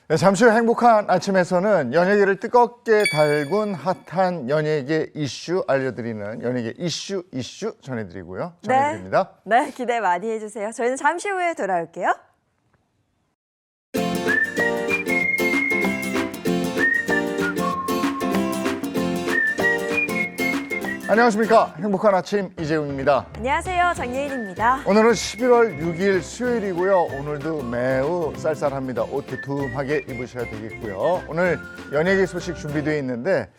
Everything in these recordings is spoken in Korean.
네, 잠시 후 행복한 아침에서는 연예계를 뜨겁게 달군 핫한 연예계 이슈 알려드리는 연예계 이슈 전해드리고요. 전해드립니다. 네, 기대 많이 해주세요. 저희는 잠시 후에 돌아올게요. 안녕하십니까. 행복한 아침 이재웅입니다. 안녕하세요, 장예인입니다. 오늘은 11월 6일 수요일이고요. 오늘도 매우 쌀쌀합니다. 옷 두툼하게 입으셔야 되겠고요. 오늘 연예계 소식 준비되어 있는데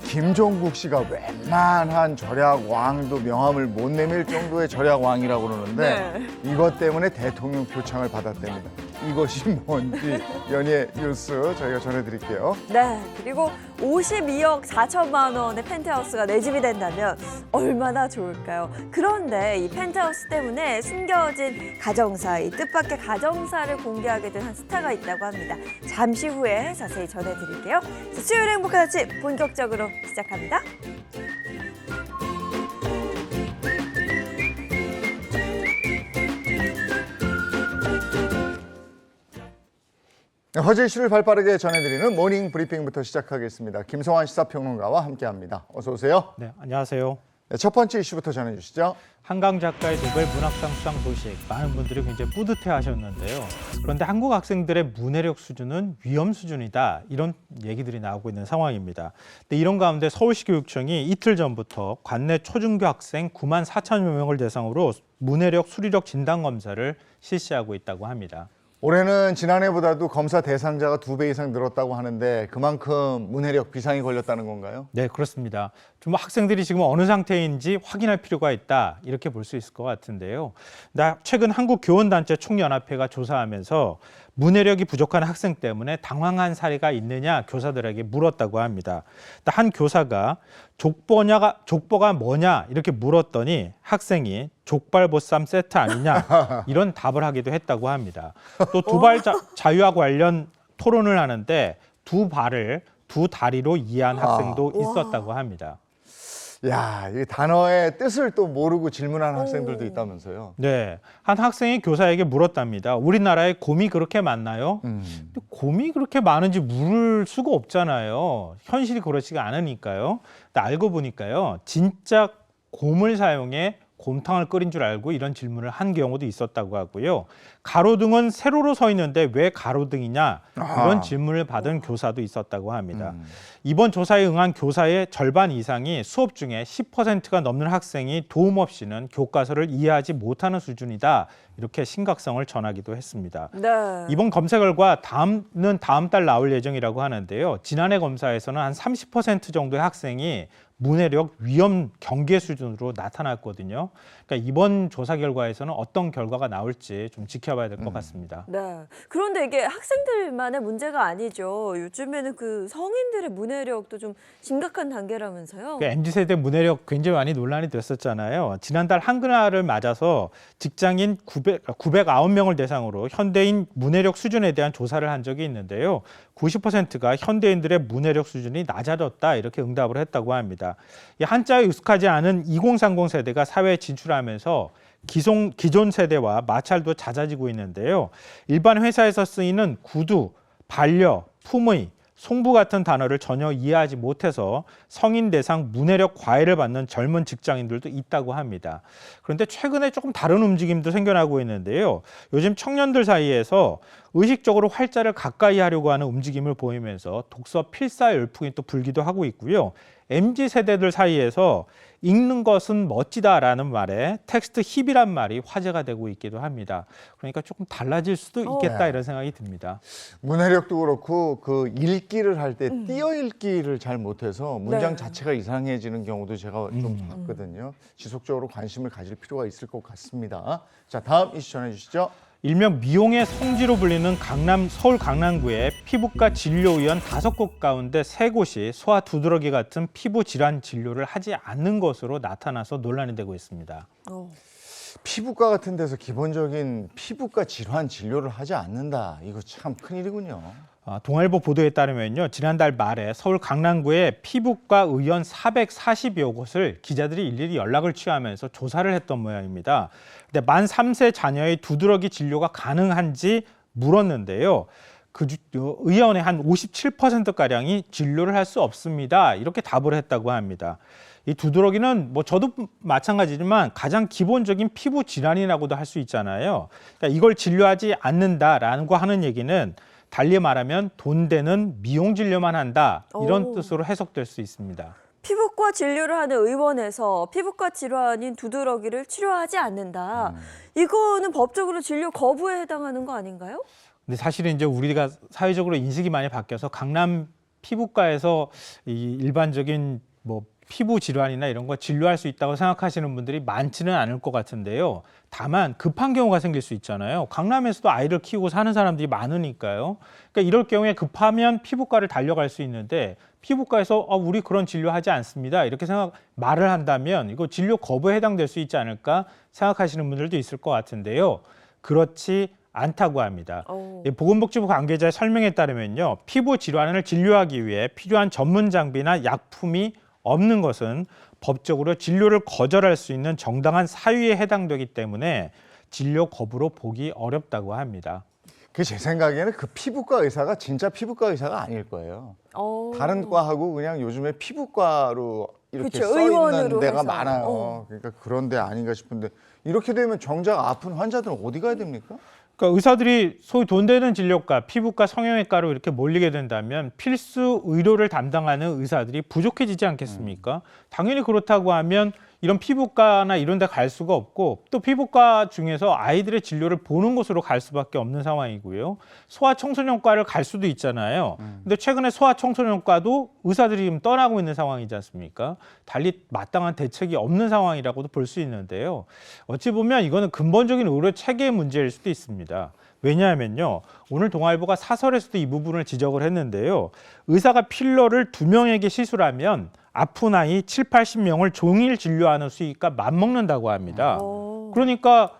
김종국 씨가 웬만한 절약왕도 명함을 못 내밀 정도의 절약왕이라고 그러는데 이것 때문에 대통령 표창을 받았답니다. 이것이 뭔지 연예 뉴스 저희가 전해드릴게요. 네, 그리고 52억 4천만 원의 펜트하우스가 내 집이 된다면 얼마나 좋을까요? 그런데 이 펜트하우스 때문에 숨겨진 가정사, 이 뜻밖의 가정사를 공개하게 된 한 스타가 있다고 합니다. 잠시 후에 자세히 전해드릴게요. 자, 수요일 행복한 아침 본격적으로 시작합니다. 화제 이슈를 발빠르게 전해드리는 모닝 브리핑부터 시작하겠습니다. 김성환 시사평론가와 함께합니다. 어서 오세요. 네, 안녕하세요. 네, 첫 번째 이슈부터 전해주시죠. 한강 작가의 노벨 문학상 수상 소식, 많은 분들이 굉장히 뿌듯해하셨는데요. 그런데 한국 학생들의 문해력 수준은 위험 수준이다, 이런 얘기들이 나오고 있는 상황입니다. 근데 이런 가운데 서울시 교육청이 이틀 전부터 관내 초중교 학생 9만 4천여 명을 대상으로 문해력 수리력 진단 검사를 실시하고 있다고 합니다. 올해는 지난해보다도 검사 대상자가 2배 이상 늘었다고 하는데 그만큼 문해력 비상이 걸렸다는 건가요? 네, 그렇습니다. 좀 학생들이 지금 어느 상태인지 확인할 필요가 있다, 이렇게 볼 수 있을 것 같은데요. 최근 한국교원단체 총연합회가 조사하면서 문해력이 부족한 학생 때문에 당황한 사례가 있느냐 교사들에게 물었다고 합니다. 한 교사가 족보가 뭐냐 이렇게 물었더니 학생이 족발보쌈 세트 아니냐 이런 답을 하기도 했다고 합니다. 또 두발 자유와 관련 토론을 하는데 두 발을 두 다리로 이해한 학생도 있었다고 합니다. 야, 이 단어의 뜻을 또 모르고 질문하는 학생들도 있다면서요. 네, 한 학생이 교사에게 물었답니다. 우리나라에 곰이 그렇게 많나요? 근데 곰이 그렇게 많은지 물을 수가 없잖아요. 현실이 그렇지가 않으니까요. 근데 알고 보니까요, 진짜 곰을 사용해 곰탕을 끓인 줄 알고 이런 질문을 한 경우도 있었다고 하고요. 가로등은 세로로 서 있는데 왜 가로등이냐, 이런 질문을 받은 교사도 있었다고 합니다. 이번 조사에 응한 교사의 절반 이상이 수업 중에 10%가 넘는 학생이 도움 없이는 교과서를 이해하지 못하는 수준이다, 이렇게 심각성을 전하기도 했습니다. 네. 이번 검사 결과 다음 달 나올 예정이라고 하는데요. 지난해 검사에서는 한 30% 정도의 학생이 문해력 위험 경계 수준으로 나타났거든요. 그러니까 이번 조사 결과에서는 어떤 결과가 나올지 좀 지켜봐야 될 것 같습니다. 네. 그런데 이게 학생들만의 문제가 아니죠. 요즘에는 그 성인들의 문해력도 좀 심각한 단계라면서요. MZ세대 문해력 굉장히 많이 논란이 됐었잖아요. 지난달 한글날을 맞아서 직장인 909명을 대상으로 현대인 문해력 수준에 대한 조사를 한 적이 있는데요. 90%가 현대인들의 문해력 수준이 낮아졌다, 이렇게 응답을 했다고 합니다. 이 한자에 익숙하지 않은 2030 세대가 사회에 진출하면서 기존 세대와 마찰도 잦아지고 있는데요. 일반 회사에서 쓰이는 구두, 반려, 품의, 송부 같은 단어를 전혀 이해하지 못해서 성인 대상 문해력 과외를 받는 젊은 직장인들도 있다고 합니다. 그런데 최근에 조금 다른 움직임도 생겨나고 있는데요. 요즘 청년들 사이에서 의식적으로 활자를 가까이 하려고 하는 움직임을 보이면서 독서 필사 열풍이 또 불기도 하고 있고요. MZ세대들 사이에서 읽는 것은 멋지다라는 말에 텍스트 힙이란 말이 화제가 되고 있기도 합니다. 그러니까 조금 달라질 수도 있겠다, 이런 생각이 듭니다. 문해력도 그렇고 그 읽기를 할 때 띄어 읽기를 잘 못해서 문장 자체가 이상해지는 경우도 제가 좀 봤거든요. 지속적으로 관심을 가질 필요가 있을 것 같습니다. 자, 다음 이슈 전해주시죠. 일명 미용의 성지로 불리는 서울 강남구의 피부과 진료의원 5곳 가운데 3곳이 소아 두드러기 같은 피부 질환 진료를 하지 않는 것으로 나타나서 논란이 되고 있습니다. 피부과 같은 데서 기본적인 피부과 질환 진료를 하지 않는다. 이거 참 큰일이군요. 동아일보 보도에 따르면요, 지난달 말에 서울 강남구의 피부과 의원 440여 곳을 기자들이 일일이 연락을 취하면서 조사를 했던 모양입니다. 근데 만 3세 자녀의 두드러기 진료가 가능한지 물었는데요. 의원의 한 57%가량이 진료를 할 수 없습니다. 이렇게 답을 했다고 합니다. 이 두드러기는 뭐 저도 마찬가지지만 가장 기본적인 피부 질환이라고도 할 수 있잖아요. 그러니까 이걸 진료하지 않는다라고 하는 얘기는 달리 말하면 돈 되는 미용 진료만 한다. 이런 뜻으로 해석될 수 있습니다. 피부과 진료를 하는 의원에서 피부과 질환인 두드러기를 치료하지 않는다. 이거는 법적으로 진료 거부에 해당하는 거 아닌가요? 근데 사실은 이제 우리가 사회적으로 인식이 많이 바뀌어서 강남 피부과에서 이 일반적인 뭐 피부 질환이나 이런 거 진료할 수 있다고 생각하시는 분들이 많지는 않을 것 같은데요. 다만 급한 경우가 생길 수 있잖아요. 강남에서도 아이를 키우고 사는 사람들이 많으니까요. 그러니까 이럴 경우에 급하면 피부과를 달려갈 수 있는데 피부과에서 우리 그런 진료하지 않습니다. 이렇게 말을 한다면 이거 진료 거부에 해당될 수 있지 않을까 생각하시는 분들도 있을 것 같은데요. 그렇지 않다고 합니다. 보건복지부 관계자의 설명에 따르면요. 피부 질환을 진료하기 위해 필요한 전문 장비나 약품이 없는 것은 법적으로 진료를 거절할 수 있는 정당한 사유에 해당되기 때문에 진료 거부로 보기 어렵다고 합니다. 그 제 생각에는 그 피부과 의사가 진짜 피부과 의사가 아닐 거예요. 다른 과하고 그냥 요즘에 피부과로 이렇게 그쵸, 써 있는 의원으로 데가 해서. 많아요. 그러니까 그런 데 아닌가 싶은데 이렇게 되면 정작 아픈 환자들은 어디 가야 됩니까? 그러니까 의사들이 소위 돈 되는 진료과, 피부과, 성형외과로 이렇게 몰리게 된다면 필수 의료를 담당하는 의사들이 부족해지지 않겠습니까? 당연히 그렇다고 하면 이런 피부과나 이런 데 갈 수가 없고 또 피부과 중에서 아이들의 진료를 보는 곳으로 갈 수밖에 없는 상황이고요. 소아청소년과를 갈 수도 있잖아요. 근데 최근에 소아청소년과도 의사들이 지금 떠나고 있는 상황이지 않습니까? 달리 마땅한 대책이 없는 상황이라고도 볼 수 있는데요. 어찌 보면 이거는 근본적인 의료 체계의 문제일 수도 있습니다. 왜냐하면요. 오늘 동아일보가 사설에서도 이 부분을 지적을 했는데요. 의사가 필러를 2명에게 시술하면 아픈 아이 7, 80명을 종일 진료하는 수익과 맞먹는다고 합니다. 그러니까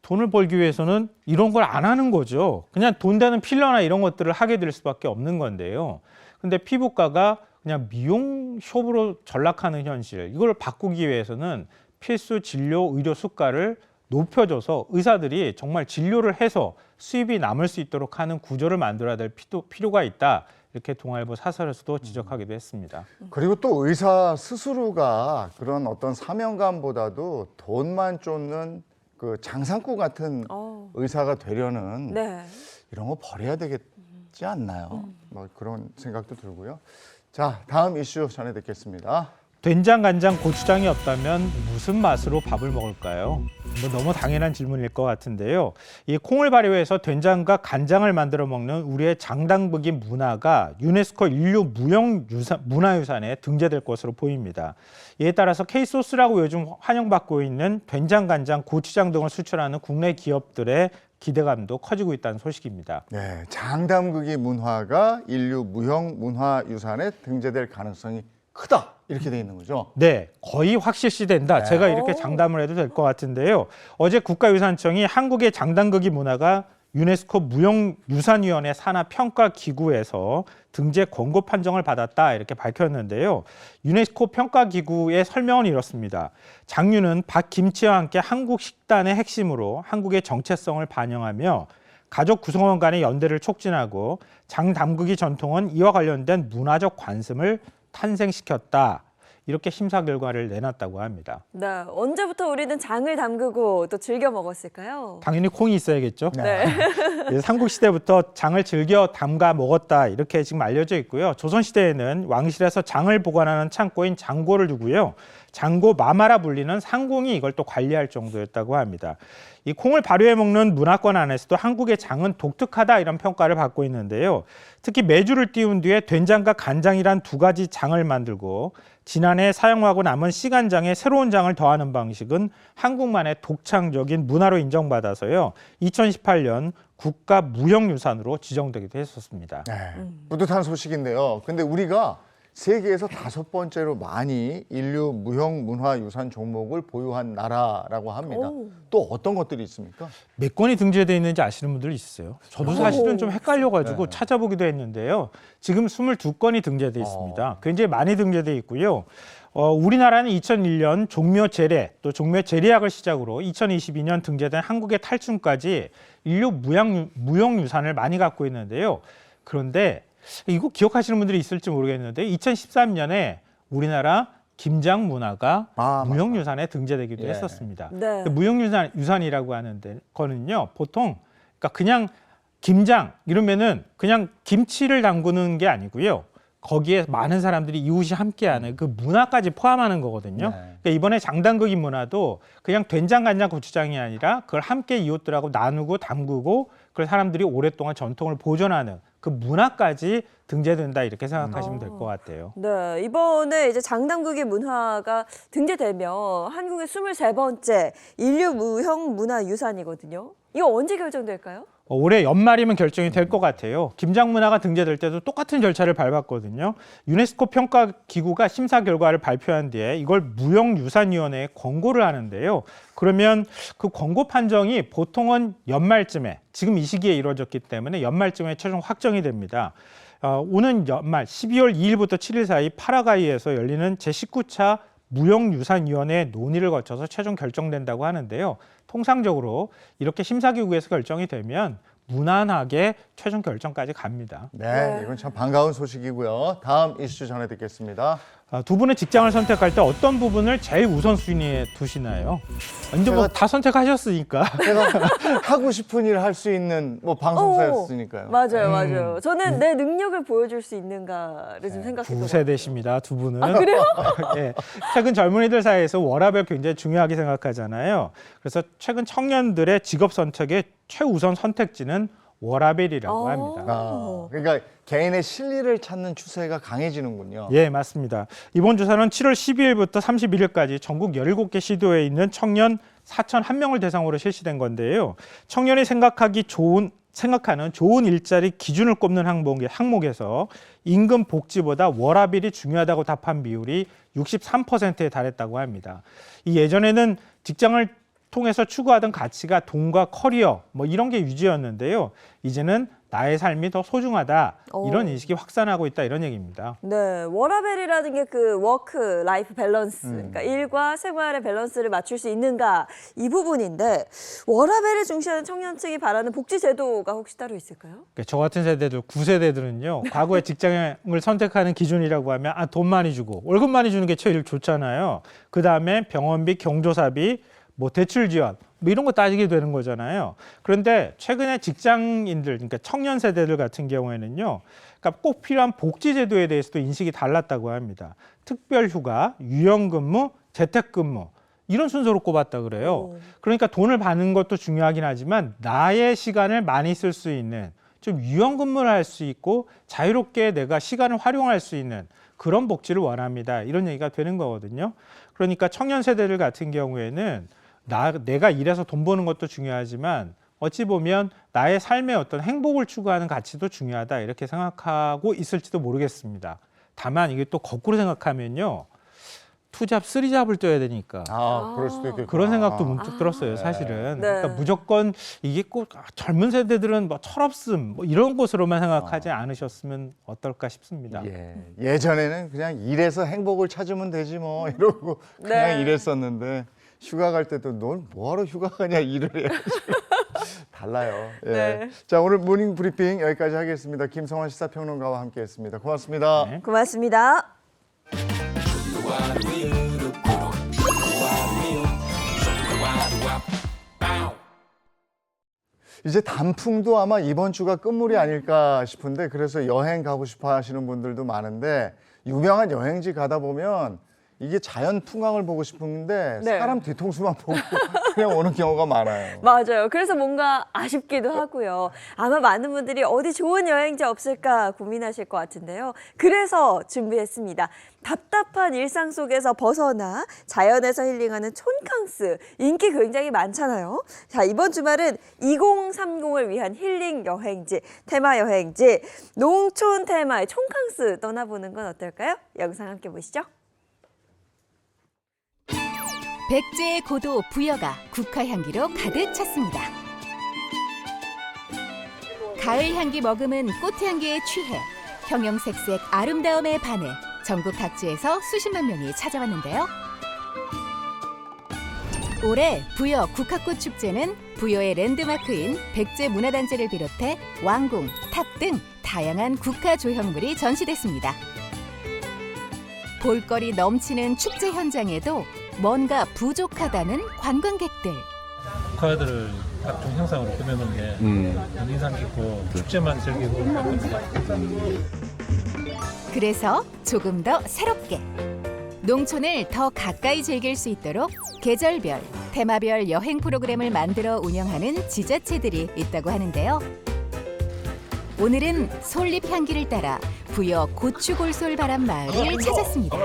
돈을 벌기 위해서는 이런 걸 안 하는 거죠. 그냥 돈 되는 필러나 이런 것들을 하게 될 수밖에 없는 건데요. 근데 피부과가 그냥 미용숍으로 전락하는 현실, 이걸 바꾸기 위해서는 필수 진료 의료 수가를 높여줘서 의사들이 정말 진료를 해서 수입이 남을 수 있도록 하는 구조를 만들어야 될 필요가 있다. 이렇게 동아일보 사설에서도 지적하기도 했습니다. 그리고 또 의사 스스로가 그런 어떤 사명감보다도 돈만 쫓는 그 장사꾼 같은 의사가 되려는 네. 이런 거 버려야 되겠지 않나요? 뭐 그런 생각도 들고요. 자, 다음 이슈 전해 듣겠습니다. 된장, 간장, 고추장이 없다면 무슨 맛으로 밥을 먹을까요? 뭐 너무 당연한 질문일 것 같은데요. 이 콩을 발효해서 된장과 간장을 만들어 먹는 우리의 장당부기 문화가 유네스코 인류 문화유산에 등재될 것으로 보입니다. 이에 따라서 K소스라고 요즘 환영받고 있는 된장, 간장, 고추장 등을 수출하는 국내 기업들의 기대감도 커지고 있다는 소식입니다. 네, 장담극이 문화가 인류 무형문화유산에 등재될 가능성이 크다. 이렇게 돼 있는 거죠. 네, 거의 확실시된다. 네. 제가 이렇게 장담을 해도 될 것 같은데요. 어제 국가유산청이 한국의 장단극이 문화가 유네스코 무형유산위원회 산하평가기구에서 등재 권고 판정을 받았다 이렇게 밝혔는데요. 유네스코 평가기구의 설명은 이렇습니다. 장류는 밥, 김치와 함께 한국 식단의 핵심으로 한국의 정체성을 반영하며 가족 구성원 간의 연대를 촉진하고 장담극이 전통은 이와 관련된 문화적 관습을 탄생시켰다. 이렇게 심사 결과를 내놨다고 합니다. 네. 언제부터 우리는 장을 담그고 또 즐겨 먹었을까요? 당연히 콩이 있어야겠죠. 네. 삼국시대부터 장을 즐겨 담가 먹었다 이렇게 지금 알려져 있고요. 조선시대에는 왕실에서 장을 보관하는 창고인 장고를 두고요. 장고 마마라 불리는 상공이 이걸 또 관리할 정도였다고 합니다. 이 콩을 발효해 먹는 문화권 안에서도 한국의 장은 독특하다 이런 평가를 받고 있는데요. 특히 메주를 띄운 뒤에 된장과 간장이란 두 가지 장을 만들고 지난해 사용하고 남은 씨간장에 새로운 장을 더하는 방식은 한국만의 독창적인 문화로 인정받아서요. 2018년 국가 무형유산으로 지정되기도 했었습니다. 네, 뿌듯한 소식인데요. 근데 우리가 세계에서 5번째로 많이 인류 무형 문화유산 종목을 보유한 나라라고 합니다. 오. 또 어떤 것들이 있습니까? 몇 건이 등재되어 있는지 아시는 분들 있으세요? 저도 사실은 좀 헷갈려가지고 네. 찾아보기도 했는데요. 지금 22건이 등재되어 있습니다. 굉장히 많이 등재되어 있고요. 우리나라는 2001년 종묘 제례 또 종묘 제리학을 시작으로 2022년 등재된 한국의 탈춤까지 인류 무형유산을 많이 갖고 있는데요. 그런데 이거 기억하시는 분들이 있을지 모르겠는데 2013년에 우리나라 김장 문화가 무형유산에 등재되기도 예. 했었습니다. 네. 무형유산이라고 하는 거는요, 보통 그냥 김장 이러면은 그냥 김치를 담그는 게 아니고요. 거기에 많은 사람들이 이웃이 함께하는 그 문화까지 포함하는 거거든요. 네. 그러니까 이번에 장담그기 문화도 그냥 된장, 간장, 고추장이 아니라 그걸 함께 이웃들하고 나누고 담그고 그걸 사람들이 오랫동안 전통을 보존하는 그 문화까지 등재된다 이렇게 생각하시면 될 것 같아요. 네, 이번에 이제 장담극의 문화가 등재되면 한국의 23번째 인류 무형 문화유산이거든요. 이거 언제 결정될까요? 올해 연말이면 결정이 될 것 같아요. 김장 문화가 등재될 때도 똑같은 절차를 밟았거든요. 유네스코 평가 기구가 심사 결과를 발표한 뒤에 이걸 무형유산위원회에 권고를 하는데요. 그러면 그 권고 판정이 보통은 연말쯤에, 지금 이 시기에 이루어졌기 때문에 연말쯤에 최종 확정이 됩니다. 오는 연말 12월 2일부터 7일 사이 파라과이에서 열리는 제19차 무형유산위원회 논의를 거쳐서 최종 결정된다고 하는데요. 통상적으로 이렇게 심사기구에서 결정이 되면 무난하게 최종 결정까지 갑니다. 네, 이건 참 반가운 소식이고요. 다음 이슈 전해 듣겠습니다. 두 분의 직장을 선택할 때 어떤 부분을 제일 우선순위에 두시나요? 이제 뭐 다 선택하셨으니까. 제가 하고 싶은 일 할 수 있는 뭐 방송사였으니까요. 맞아요, 맞아요. 저는 내 능력을 보여줄 수 있는가를 좀 생각했던 것 같아요. 9세대십니다, 두 분은. 그래요? 예, 최근 젊은이들 사이에서 워라밸 굉장히 중요하게 생각하잖아요. 그래서 최근 청년들의 직업 선택의 최우선 선택지는 워라밸이라고 합니다. 그러니까 개인의 실리를 찾는 추세가 강해지는군요. 예, 맞습니다. 이번 조사는 7월 12일부터 31일까지 전국 17개 시도에 있는 청년 4,001명을 대상으로 실시된 건데요. 청년이 생각하는 좋은 일자리 기준을 꼽는 항목에서 임금 복지보다 워라밸이 중요하다고 답한 비율이 63%에 달했다고 합니다. 이 예전에는 직장을 통해서 추구하던 가치가 돈과 커리어 뭐 이런 게 유지였는데요. 이제는 나의 삶이 더 소중하다 이런 인식이 확산하고 있다 이런 얘기입니다. 네, 워라밸이라는 게 그 워크 라이프 밸런스, 그러니까 일과 생활의 밸런스를 맞출 수 있는가 이 부분인데 워라밸을 중시하는 청년층이 바라는 복지 제도가 혹시 따로 있을까요? 저 같은 세대들 9세대들은요. 과거에 직장을 선택하는 기준이라고 하면 돈 많이 주고 월급 많이 주는 게 제일 좋잖아요. 그다음에 병원비, 경조사비, 뭐 대출 지원 뭐 이런 거 따지게 되는 거잖아요. 그런데 최근에 직장인들, 그러니까 청년 세대들 같은 경우에는요, 그러니까 꼭 필요한 복지 제도에 대해서도 인식이 달랐다고 합니다. 특별휴가, 유연근무, 재택근무 이런 순서로 꼽았다 그래요. 그러니까 돈을 받는 것도 중요하긴 하지만 나의 시간을 많이 쓸 수 있는 좀 유연근무를 할 수 있고 자유롭게 내가 시간을 활용할 수 있는 그런 복지를 원합니다. 이런 얘기가 되는 거거든요. 그러니까 청년 세대들 같은 경우에는 내가 일해서 돈 버는 것도 중요하지만 어찌 보면 나의 삶의 어떤 행복을 추구하는 가치도 중요하다 이렇게 생각하고 있을지도 모르겠습니다. 다만 이게 또 거꾸로 생각하면요. 투잡, 쓰리잡을 떠야 되니까 그럴 수도 있겠구나. 그런 생각도 문득 들었어요, 사실은. 네. 그러니까 무조건 이게 꼭 젊은 세대들은 뭐 철없음 뭐 이런 것으로만 생각하지 않으셨으면 어떨까 싶습니다. 예전에는 그냥 일해서 행복을 찾으면 되지 뭐 이러고 그냥 네. 일했었는데 휴가 갈 때도 넌 뭐하러 휴가 가냐 일을 해야지. 달라요. 예. 네. 자, 오늘 모닝 브리핑 여기까지 하겠습니다. 김성환 시사평론가와 함께했습니다. 고맙습니다. 네. 고맙습니다. 이제 단풍도 아마 이번 주가 끝물이 아닐까 싶은데 그래서 여행 가고 싶어 하시는 분들도 많은데 유명한 여행지 가다 보면 이게 자연 풍광을 보고 싶은데 네. 사람 뒤통수만 보고 그냥 오는 경우가 많아요. 맞아요. 그래서 뭔가 아쉽기도 하고요. 아마 많은 분들이 어디 좋은 여행지 없을까 고민하실 것 같은데요. 그래서 준비했습니다. 답답한 일상 속에서 벗어나 자연에서 힐링하는 촌캉스. 인기 굉장히 많잖아요. 자, 이번 주말은 2030을 위한 힐링 여행지, 테마 여행지, 농촌 테마의 촌캉스 떠나보는 건 어떨까요? 영상 함께 보시죠. 백제의 고도 부여가 국화 향기로 가득 찼습니다. 가을 향기 머금은 꽃 향기에 취해 형형색색 아름다움에 반해 전국 각지에서 수십만 명이 찾아왔는데요. 올해 부여 국화꽃 축제는 부여의 랜드마크인 백제 문화단지를 비롯해 왕궁, 탑 등 다양한 국화 조형물이 전시됐습니다. 볼거리 넘치는 축제 현장에도 뭔가 부족하다는 관광객들. 국화들을 각종 형상으로 꾸며놓은 게 인상 깊고 축제만 즐기고 있습니다. 그래서 조금 더 새롭게 농촌을 더 가까이 즐길 수 있도록 계절별, 테마별 여행 프로그램을 만들어 운영하는 지자체들이 있다고 하는데요. 오늘은 솔잎 향기를 따라 부여 고추골솔 바람 마을을 찾았습니다.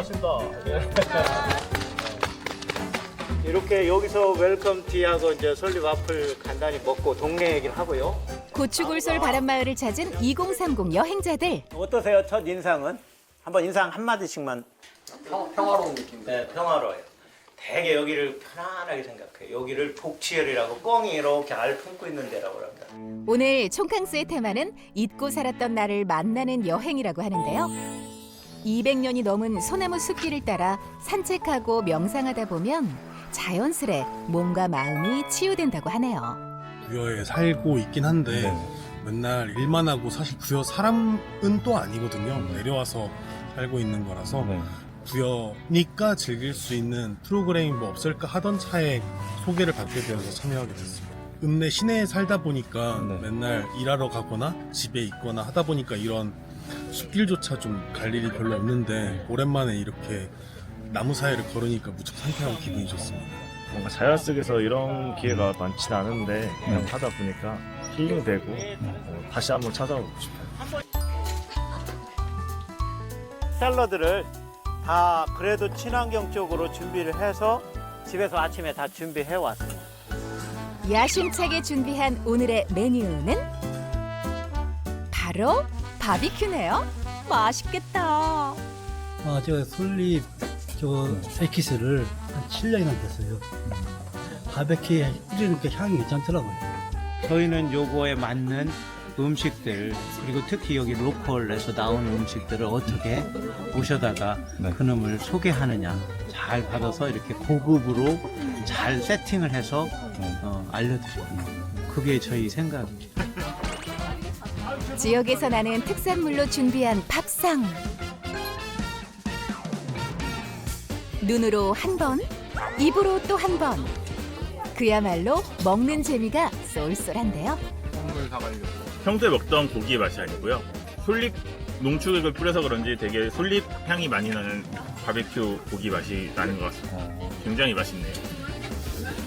이렇게 여기서 웰컴 티하고 이제 솔잎 와플 간단히 먹고 동네 얘기를 하고요. 고추골솔 바람 마을을 찾은 2030 여행자들. 어떠세요? 첫 인상은? 한번 인상 한마디씩만. 평화로운 느낌. 네, 평화로워요. 되게 여기를 편안하게 생각해요. 여기를 복치열이라고 뻥이 이렇게 알 품고 있는 데라고 합니다. 오늘 촌캉스의 테마는 잊고 살았던 나를 만나는 여행이라고 하는데요. 200년이 넘은 소나무 숲길을 따라 산책하고 명상하다 보면 자연스레 몸과 마음이 치유된다고 하네요. 부여에 살고 있긴 한데 맨날 일만 하고 사실 부여 사람은 또 아니거든요. 내려와서 살고 있는 거라서 부여니까 즐길 수 있는 프로그램이 뭐 없을까 하던 차에 소개를 받게 되어서 참여하게 됐습니다. 읍내 시내에 살다 보니까 맨날 일하러 가거나 집에 있거나 하다 보니까 이런 숲길조차 좀 갈 일이 별로 없는데 오랜만에 이렇게 나무 사이를 걸으니까 무척 상쾌하고 기분이 좋습니다. 뭔가 자연 속에서 이런 기회가 많지는 않은데 그냥 하다 보니까 힐링되고 다시 한번 찾아오고 싶어요. 샐러드를 다 그래도 친환경 쪽으로 준비를 해서 집에서 아침에 다 준비해 왔습니다. 야심차게 준비한 오늘의 메뉴는 바로 바비큐네요. 맛있겠다. 저 솔잎 에키스를 한 7년이나 됐어요. 바베큐에 뿌리는 게 향이 괜찮더라고요. 저희는 요거에 맞는 음식들 그리고 특히 여기 로컬에서 나오는 음식들을 어떻게 모셔다가 그놈을 소개하느냐 잘 받아서 이렇게 고급으로 잘 세팅을 해서 알려드립니다. 그게 저희 생각입니다. 지역에서 나는 특산물로 준비한 밥상. 눈으로 한 번, 입으로 또 한 번. 그야말로 먹는 재미가 쏠쏠한데요. 평소에 먹던 고기의 맛이 아니고요. 솔잎 농축액을 뿌려서 그런지 되게 솔잎 향이 많이 나는 바베큐 고기 맛이 나는 것 같습니다. 굉장히 맛있네요.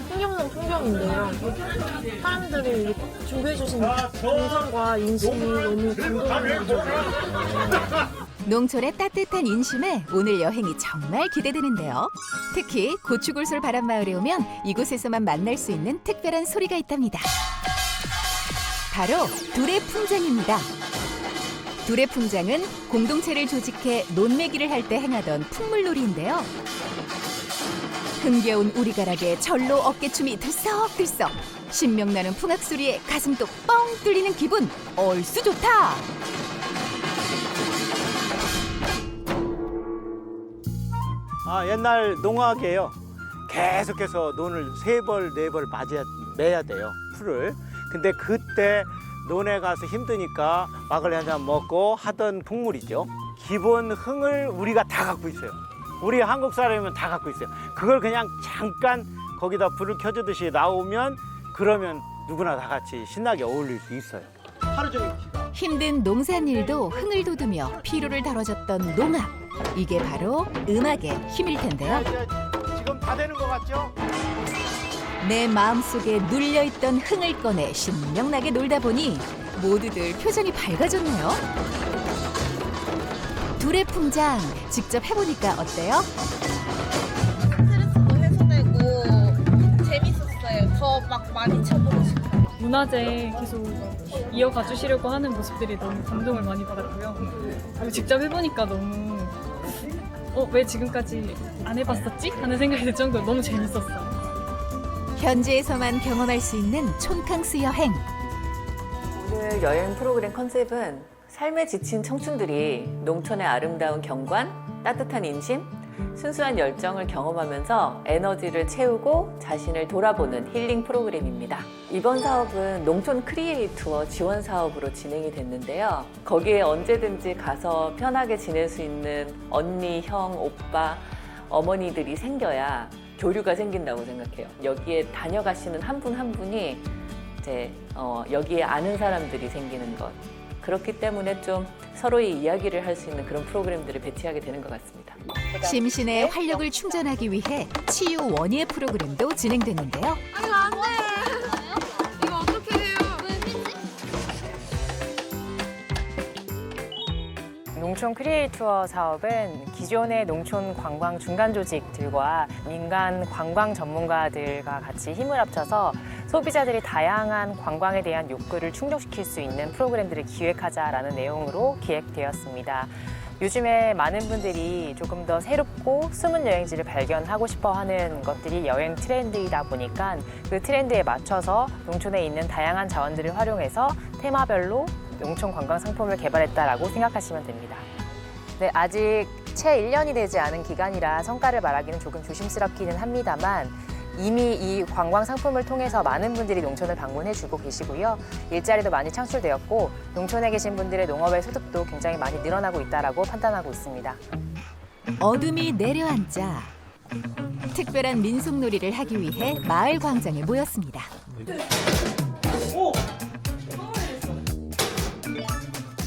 풍경은 풍경인데요. 사람들이 준비해주신 정성과 인심이 너무 감동적이에요. 농촌의 따뜻한 인심에 오늘 여행이 정말 기대되는데요. 특히 고추골솔 바람마을에 오면 이곳에서만 만날 수 있는 특별한 소리가 있답니다. 바로 두레풍장입니다. 두레풍장은 공동체를 조직해 논매기를 할 때 행하던 풍물놀이인데요. 흥겨운 우리가락에 절로 어깨춤이 들썩들썩, 신명나는 풍악소리에 가슴도 뻥 뚫리는 기분, 얼쑤 좋다! 옛날 농악이에요. 계속해서 논을 3벌, 4벌 매야 돼요. 풀을. 근데 그때 논에 가서 힘드니까 막걸리 한 잔 먹고 하던 풍물이죠. 기본 흥을 우리가 다 갖고 있어요. 우리 한국 사람이면 다 갖고 있어요. 그걸 그냥 잠깐 거기다 불을 켜주듯이 나오면 그러면 누구나 다 같이 신나게 어울릴 수 있어요. 하루 종일 힘든 농산일도 흥을 돋우며 피로를 덜어줬던 농악. 이게 바로 음악의 힘일 텐데요. 지금 다 되는 것 같죠? 내 마음속에 눌려있던 흥을 꺼내 신명나게 놀다 보니 모두들 표정이 밝아졌네요. 둘의 풍장 직접 해보니까 어때요? 스트레스도 해소되고 재밌었어요. 더 막 많이 쳐보고 싶어요. 문화재 계속 이어가 주시려고 하는 모습들이 너무 감동을 많이 받았고요. 그리고 직접 해보니까 너무 왜 지금까지 안 해봤었지? 하는 생각이 들 정도로 너무 재밌었어요. 현지에서만 경험할 수 있는 촌캉스 여행. 오늘 여행 프로그램 컨셉은 삶에 지친 청춘들이 농촌의 아름다운 경관, 따뜻한 인심, 순수한 열정을 경험하면서 에너지를 채우고 자신을 돌아보는 힐링 프로그램입니다. 이번 사업은 농촌 크리에이트 투어 지원 사업으로 진행이 됐는데요. 거기에 언제든지 가서 편하게 지낼 수 있는 언니, 형, 오빠, 어머니들이 생겨야 교류가 생긴다고 생각해요. 여기에 다녀가시는 한 분 한 분이 이제 여기에 아는 사람들이 생기는 것. 그렇기 때문에 좀 서로의 이야기를 할 수 있는 그런 프로그램들을 배치하게 되는 것 같습니다. 심신의 활력을 충전하기 위해 치유 원예 프로그램도 진행됐는데요. 아니 안 돼. 이거 어떻게 해요? 농촌 크리에이트 투어 사업은 기존의 농촌 관광 중간 조직들과 민간 관광 전문가들과 같이 힘을 합쳐서 소비자들이 다양한 관광에 대한 욕구를 충족시킬 수 있는 프로그램들을 기획하자라는 내용으로 기획되었습니다. 요즘에 많은 분들이 조금 더 새롭고 숨은 여행지를 발견하고 싶어 하는 것들이 여행 트렌드이다 보니까 그 트렌드에 맞춰서 농촌에 있는 다양한 자원들을 활용해서 테마별로 농촌 관광 상품을 개발했다라고 생각하시면 됩니다. 네, 아직 채 1년이 되지 않은 기간이라 성과를 말하기는 조금 조심스럽기는 합니다만 이미 이 관광 상품을 통해서 많은 분들이 농촌을 방문해주고 계시고요. 일자리도 많이 창출되었고 농촌에 계신 분들의 농업의 소득도 굉장히 많이 늘어나고 있다라고 판단하고 있습니다. 어둠이 내려앉자 특별한 민속놀이를 하기 위해 마을 광장에 모였습니다.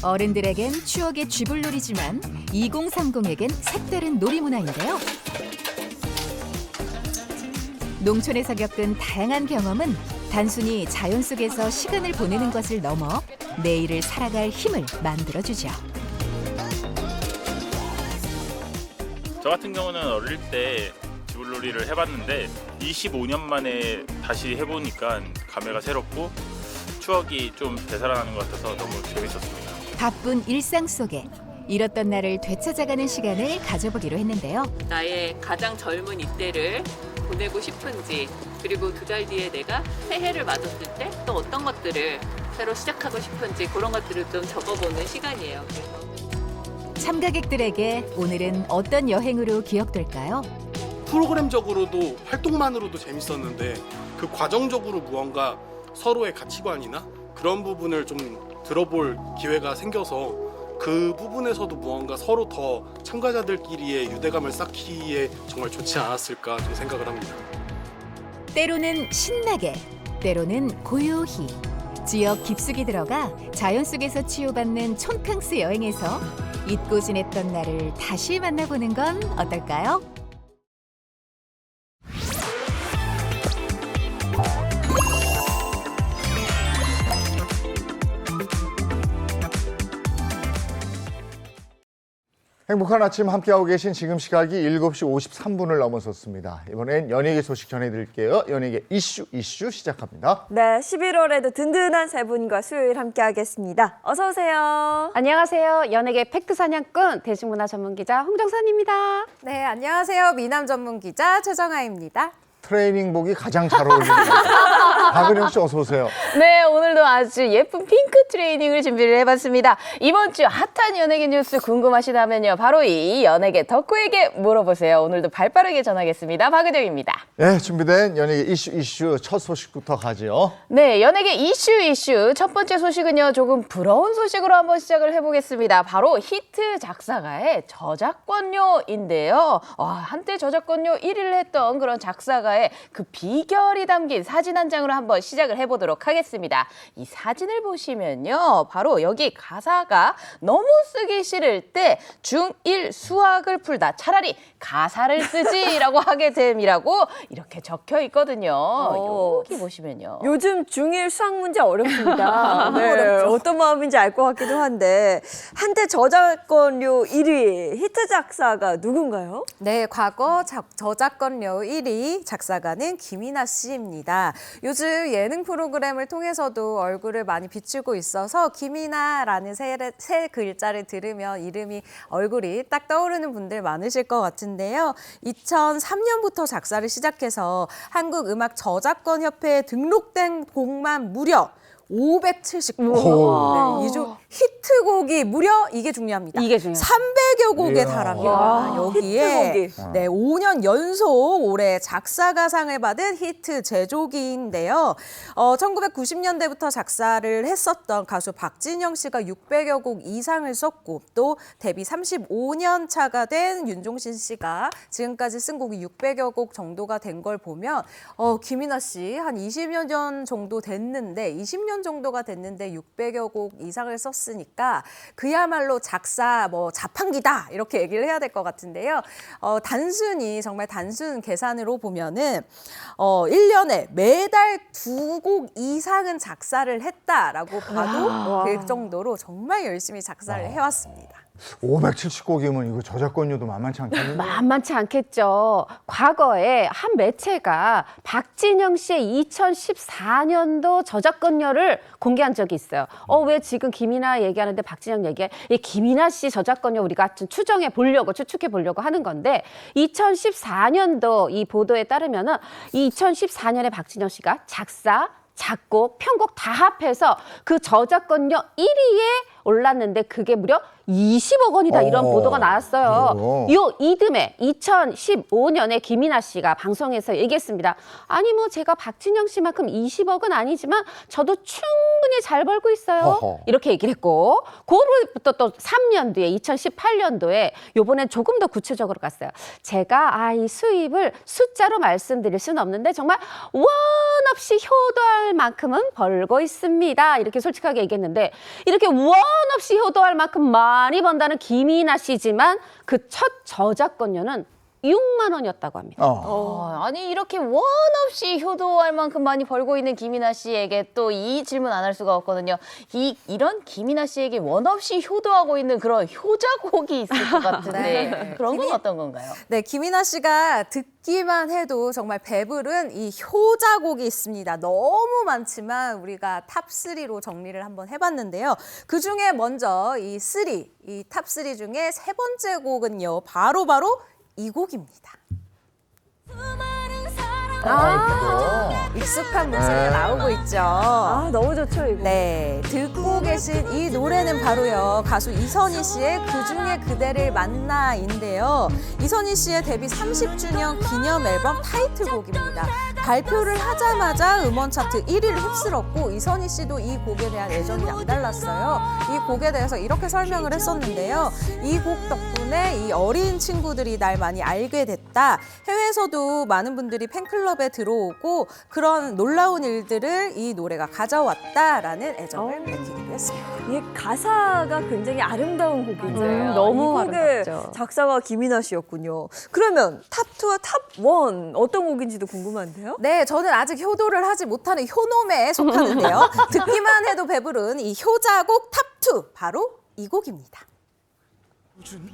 어른들에겐 추억의 쥐불놀이지만 2030에겐 색다른 놀이문화인데요. 농촌에서 겪은 다양한 경험은 단순히 자연 속에서 시간을 보내는 것을 넘어 내일을 살아갈 힘을 만들어주죠. 저 같은 경우는 어릴 때 쥐불놀이를 해봤는데 25년 만에 다시 해보니까 감회가 새롭고 추억이 좀 되살아나는 것 같아서 너무 재밌었습니다. 바쁜 일상 속에 잃었던 나를 되찾아가는 시간을 가져보기로 했는데요. 나의 가장 젊은 이때를 보내고 싶은지, 그리고 2달 뒤에 내가 새해를 맞았을 때 또 어떤 것들을 새로 시작하고 싶은지 그런 것들을 좀 적어보는 시간이에요. 참가객들에게 오늘은 어떤 여행으로 기억될까요? 프로그램적으로도 활동만으로도 재밌었는데 그 과정적으로 무언가 서로의 가치관이나 그런 부분을 좀 들어볼 기회가 생겨서 그 부분에서도 무언가 서로 더 참가자들끼리의 유대감을 쌓기에 정말 좋지 않았을까 좀 생각을 합니다. 때로는 신나게, 때로는 고요히 지역 깊숙이 들어가 자연 속에서 치유받는 촌캉스 여행에서 잊고 지냈던 나를 다시 만나보는 건 어떨까요? 행복한 아침 함께하고 계신 지금 시각이 7시 53분을 넘어섰습니다. 이번엔 연예계 소식 전해드릴게요. 연예계 이슈 시작합니다. 네, 11월에도 든든한 세 분과 수요일 함께하겠습니다. 어서 오세요. 안녕하세요. 연예계 팩트 사냥꾼 대중문화 전문기자 홍정선입니다. 네, 안녕하세요. 미남 전문기자 최정아입니다. 트레이닝복이 가장 잘 어울리는 박은영 씨 어서 오세요. 네, 오늘도 아주 예쁜 핑크 트레이닝을 준비를 해봤습니다. 이번 주 핫한 연예계 뉴스 궁금하시다면요. 바로 이 연예계 덕후에게 물어보세요. 오늘도 발빠르게 전하겠습니다. 박은영입니다. 네, 준비된 연예계 이슈 첫 소식부터 가죠. 네, 연예계 이슈 첫 번째 소식은요. 조금 부러운 소식으로 한번 시작을 해보겠습니다. 바로 히트 작사가의 저작권료인데요. 한때 저작권료 1위를 했던 그런 작사가의 가사에 그 비결이 담긴 사진 한 장으로 한번 시작을 해보도록 하겠습니다. 이 사진을 보시면요. 바로 여기 가사가 너무 쓰기 싫을 때 중1 수학을 풀다 차라리 가사를 쓰지라고 하게 됨이라고 이렇게 적혀 있거든요. 여기 보시면요. 요즘 중1 수학 문제 어렵습니다. 네, 어떤 마음인지 알 것 같기도 한데 한때 저작권료 1위 히트 작사가 누군가요? 네, 과거 저작권료 1위 작사가는 김이나 씨입니다. 요즘 예능 프로그램을 통해서도 얼굴을 많이 비추고 있어서 김이나라는 세 글자를 들으면 이름이 얼굴이 딱 떠오르는 분들 많으실 것 같은데요. 2003년부터 작사를 시작해서 한국음악저작권협회에 등록된 곡만 무려 579곡. 네, 이중 히트곡이 무려 이게 중요합니다. 이게 중요해요. 300여 곡에 달합니다. 여기에 히트곡이. 네, 5년 연속 올해 작사가상을 받은 히트 제조기인데요. 1990년대부터 작사를 했었던 가수 박진영 씨가 600여 곡 이상을 썼고 또 데뷔 35년 차가 된 윤종신 씨가 지금까지 쓴 곡이 600여 곡 정도가 된 걸 보면 김이나 씨 한 20여 년 정도 됐는데 20년 정도가 됐는데 600여 곡 이상을 썼으니까 그야말로 작사 자판기다 이렇게 얘기를 해야 될 것 같은데요. 단순히 정말 단순 계산으로 보면은 1년에 매달 2곡 이상은 작사를 했다라고 봐도 될 정도로 정말 열심히 작사를 해왔습니다. 570곡이면 이거 저작권료도 만만치 않겠는데? 만만치 않겠죠. 과거에 한 매체가 박진영 씨의 2014년도 저작권료를 공개한 적이 있어요. 왜 지금 김이나 얘기하는데 박진영 얘기해? 이 김이나 씨 저작권료 우리가 좀 추측해 보려고 하는 건데 2014년도 이 보도에 따르면은 2014년에 박진영 씨가 작사, 작곡, 편곡 다 합해서 그 저작권료 1위에 올랐는데 그게 무려 20억 원이다 이런 보도가 나왔어요. 요 이듬해 2015년에 김이나 씨가 방송에서 얘기했습니다. 아니 제가 박진영 씨만큼 20억은 아니지만 저도 충분히 잘 벌고 있어요. 이렇게 얘기를 했고 그로부터 또 3년 뒤에 2018년도에 요번엔 조금 더 구체적으로 갔어요. 제가 이 수입을 숫자로 말씀드릴 수는 없는데 정말 원 없이 효도할 만큼은 벌고 있습니다. 이렇게 솔직하게 얘기했는데 이렇게 원 없이 효도할 만큼 많이 번다는 김이나 씨지만 그 첫 저작권료는 6만 원이었다고 합니다. 아니 이렇게 원 없이 효도할 만큼 많이 벌고 있는 김이나 씨에게 또 이 질문 안 할 수가 없거든요. 이런 김이나 씨에게 원 없이 효도하고 있는 그런 효자곡이 있을 것 같은데 네. 그런 건 어떤 건가요? 네, 김이나 씨가 듣기만 해도 정말 배부른 이 효자곡이 있습니다. 너무 많지만 우리가 탑3로 정리를 한번 해봤는데요. 그중에 먼저 이 탑3 중에 세 번째 곡은요. 바로 이 곡입니다. 익숙한 목소리가 나오고 있죠. 너무 좋죠, 이거. 네, 듣고 계신 이 노래는 바로요. 가수 이선희 씨의 그중에 그대를 만나인데요. 이선희 씨의 데뷔 30주년 기념 앨범 타이틀곡입니다. 발표를 하자마자 음원 차트 1위를 휩쓸었고 이선희 씨도 이 곡에 대한 애정이 남달랐어요. 이 곡에 대해서 이렇게 설명을 했었는데요. 이 곡 덕분에 이 어린 친구들이 날 많이 알게 됐다. 해외에서도 많은 분들이 팬클럽에 들어오고 그런 놀라운 일들을 이 노래가 가져왔다라는 애정을 밝히기도 했습니다. 이 가사가 굉장히 아름다운 곡인데요. 너무 이 곡의 아름답죠. 작사가 김이나 씨였군요. 그러면 탑2와 탑1 어떤 곡인지도 궁금한데요? 네, 저는 아직 효도를 하지 못하는 효놈에 속하는데요. 듣기만 해도 배부른 이 효자곡 탑2 바로 이 곡입니다. 이건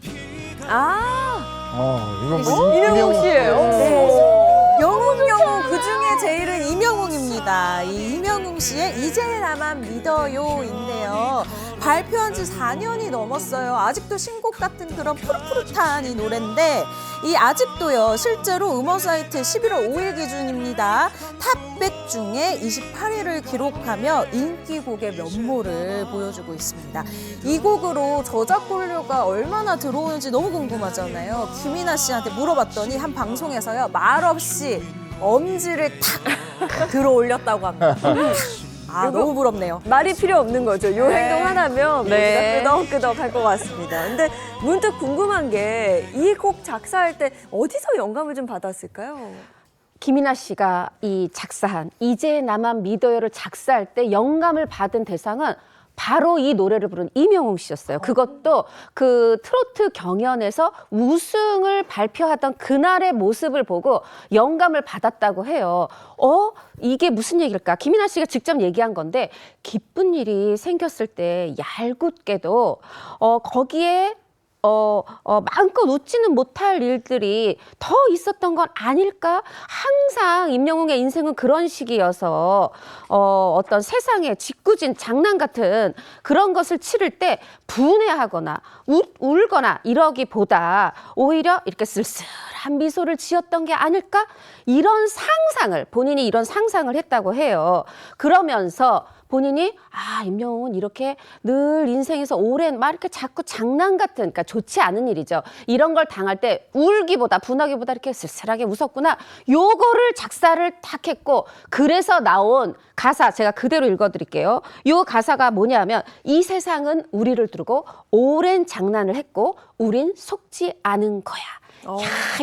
이명웅 씨예요. 네. 영웅 그중에 제일은 이명웅입니다. 이 이명웅 씨의 이제 나만 믿어요인데요. 발표한 지 4년이 넘었어요. 아직도 신곡 같은 그런 푸릇푸릇한 이 노래인데 이 아직도요. 실제로 음원 사이트 11월 5일 기준입니다. 탑 100 중에 28위를 기록하며 인기곡의 면모를 보여주고 있습니다. 이 곡으로 저작권료가 얼마나 들어오는지 너무 궁금하잖아요. 김이나 씨한테 물어봤더니 한 방송에서요. 말없이 엄지를 탁 들어 올렸다고 합니다. 너무 부럽네요. 말이 필요 없는 거죠. 요 네. 행동 하나면 네. 끄덕끄덕 할 것 같습니다. 근데 문득 궁금한 게 이 곡 작사할 때 어디서 영감을 좀 받았을까요? 김이나 씨가 이 작사한 이제 나만 믿어요를 작사할 때 영감을 받은 대상은 바로 이 노래를 부른 이명웅 씨였어요. 그것도 그 트로트 경연에서 우승을 발표하던 그날의 모습을 보고 영감을 받았다고 해요. 이게 무슨 얘기일까? 김이나 씨가 직접 얘기한 건데 기쁜 일이 생겼을 때 얄궂게도 거기에 마음껏 웃지는 못할 일들이 더 있었던 건 아닐까? 항상 임영웅의 인생은 그런 식이어서 어떤 세상에 짓궂은 장난 같은 그런 것을 치를 때 분해하거나 울거나 이러기보다 오히려 이렇게 쓸쓸한 미소를 지었던 게 아닐까? 이런 상상을, 본인이 이런 상상을 했다고 해요. 그러면서 본인이 임영웅은 이렇게 늘 인생에서 오랜 막 이렇게 자꾸 장난 같은, 그러니까 좋지 않은 일이죠. 이런 걸 당할 때 울기보다 분하기보다 이렇게 쓸쓸하게 웃었구나. 요거를 작사를 딱 했고 그래서 나온 가사 제가 그대로 읽어드릴게요. 요 가사가 뭐냐면 이 세상은 우리를 두르고 오랜 장난을 했고 우린 속지 않은 거야.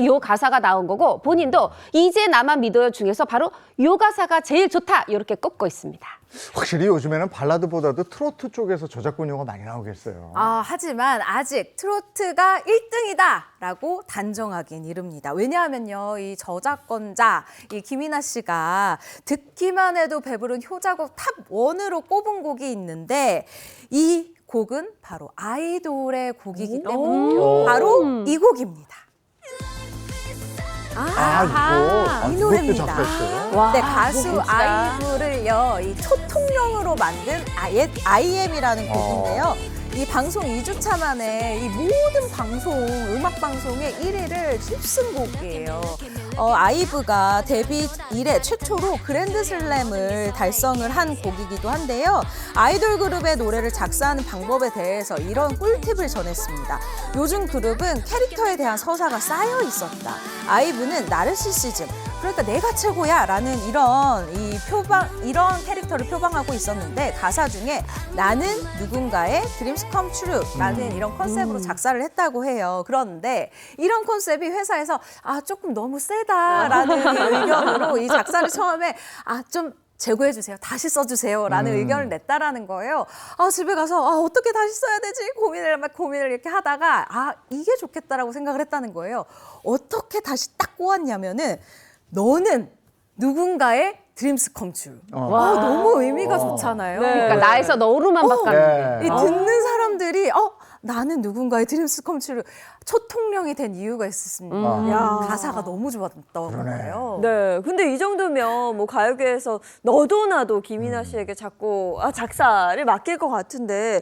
요 가사가 나온 거고 본인도 이제 나만 믿어요 중에서 바로 요 가사가 제일 좋다 이렇게 꼽고 있습니다. 확실히 요즘에는 발라드보다도 트로트 쪽에서 저작권 용어가 많이 나오겠어요. 하지만 아직 트로트가 1등이다라고 단정하긴 이릅니다. 왜냐하면요, 이 저작권자 이 김이나 씨가 듣기만 해도 배부른 효자곡 탑 1으로 꼽은 곡이 있는데 이 곡은 바로 아이돌의 곡이기 때문에 바로 이 곡입니다. 이 노래입니다. 작사했어요? 네, 가수 아이브를요, 이 초통령으로 만든 IM이라는 곡인데요. 이 방송 2주차 만에 이 모든 방송, 음악 방송의 1위를 휩쓴 곡이에요. 아이브가 데뷔 이래 최초로 그랜드슬램을 달성을 한 곡이기도 한데요. 아이돌 그룹의 노래를 작사하는 방법에 대해서 이런 꿀팁을 전했습니다. 요즘 그룹은 캐릭터에 대한 서사가 쌓여 있었다. 아이브는 나르시시즘, 그러니까 내가 최고야 라는 이런 캐릭터를 표방하고 있었는데 가사 중에 나는 누군가의 Dreams Come True 라는 이런 컨셉으로 작사를 했다고 해요. 그런데 이런 컨셉이 회사에서 조금 너무 세다라는 의견으로 이 작사를 처음에 좀 재고해주세요. 다시 써주세요. 라는 의견을 냈다라는 거예요. 집에 가서 어떻게 다시 써야 되지? 고민을 이렇게 하다가 이게 좋겠다라고 생각을 했다는 거예요. 어떻게 다시 딱 꼬았냐면은 너는 누군가의 드림스 컴츄. 너무 의미가 좋잖아요. 네. 그러니까 나에서 너로만 바꿨는데. 듣는 사람들이 나는 누군가의 드림스 컴츄를 초통령이 된 이유가 있었습니다. 가사가 너무 좋았던 거예요. 네, 근데 이 정도면 뭐 가요계에서 너도 나도 김이나 씨에게 자꾸 작사를 맡길 것 같은데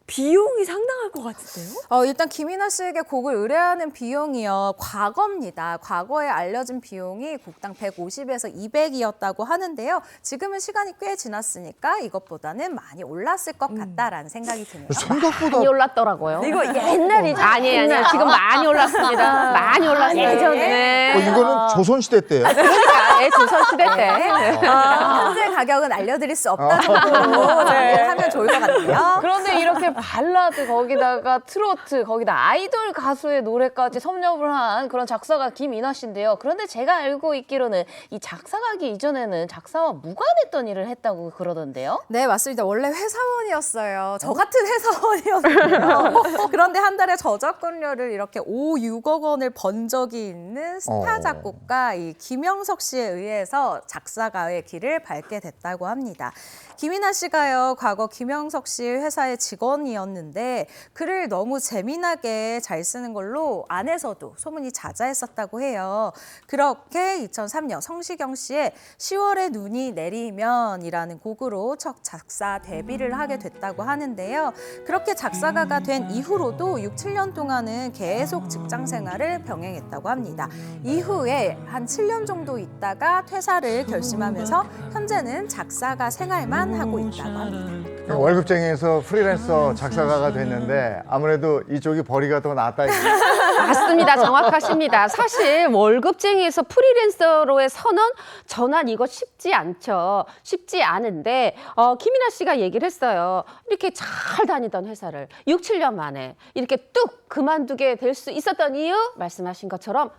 비용이 상당할 것 같은데요? 일단 김이나 씨에게 곡을 의뢰하는 비용이요, 과거입니다. 과거에 알려진 비용이 곡당 150에서 200이었다고 하는데요. 지금은 시간이 꽤 지났으니까 이것보다는 많이 올랐을 것 같다라는 생각이 드네요. 생각보다 많이 올랐더라요. 이거 옛날이죠? 아니에요. 지금 많이 올랐습니다. 많이 올랐어요. 예전에? 네. 이거는 조선시대 때예요. 그러니까 조선시대 때. 현재 가격은 알려드릴 수 없다는 정도로 하면 좋을 것 같네요. 그런데 이렇게 발라드 거기다가 트로트 거기다 아이돌 가수의 노래까지 섭렵을 한 그런 작사가 김이나 씨인데요. 그런데 제가 알고 있기로는 이 작사가기 이전에는 작사와 무관했던 일을 했다고 그러던데요. 네, 맞습니다. 원래 회사원이었어요. 저 같은 회사원이었어요. 그런데 한 달에 저작권료를 이렇게 6억 원을 번 적이 있는 스타 작곡가 이 김영석 씨에 의해서 작사가의 길을 밟게 됐다고 합니다. 김이나 씨가요, 과거 김영석 씨 회사의 직원이었는데 글을 너무 재미나게 잘 쓰는 걸로 안에서도 소문이 자자했었다고 해요. 그렇게 2003년 성시경 씨의 10월에 눈이 내리면이라는 곡으로 첫 작사 데뷔를 하게 됐다고 하는데요. 그렇게 작사가가 된 이후로도 6, 7년 동안은 계속 직장 생활을 병행했다고 합니다. 이후에 한 7년 정도 있다가 퇴사를 결심하면서 현재는 작사가 생활만 하고 있다고 합니다. 월급쟁이에서 프리랜서 작사가가 됐는데 아무래도 이쪽이 벌이가 더 낫다. 맞습니다. 정확하십니다. 사실 월급쟁이에서 프리랜서로의 선언, 전환 이거 쉽지 않죠. 쉽지 않은데 김이나 씨가 얘기를 했어요. 이렇게 잘 다니던 회사를 6, 7년 만에 이렇게 뚝 그만두게 될 수 있었던 이유 말씀하신 것처럼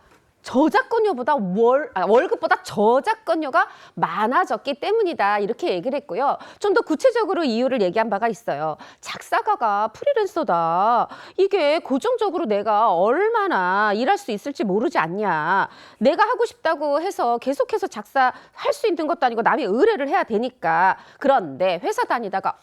저작권료보다 월급보다 저작권료가 많아졌기 때문이다 이렇게 얘기를 했고요. 좀 더 구체적으로 이유를 얘기한 바가 있어요. 작사가가 프리랜서다. 이게 고정적으로 내가 얼마나 일할 수 있을지 모르지 않냐. 내가 하고 싶다고 해서 계속해서 작사할 수 있는 것도 아니고 남이 의뢰를 해야 되니까. 그런데 회사 다니다가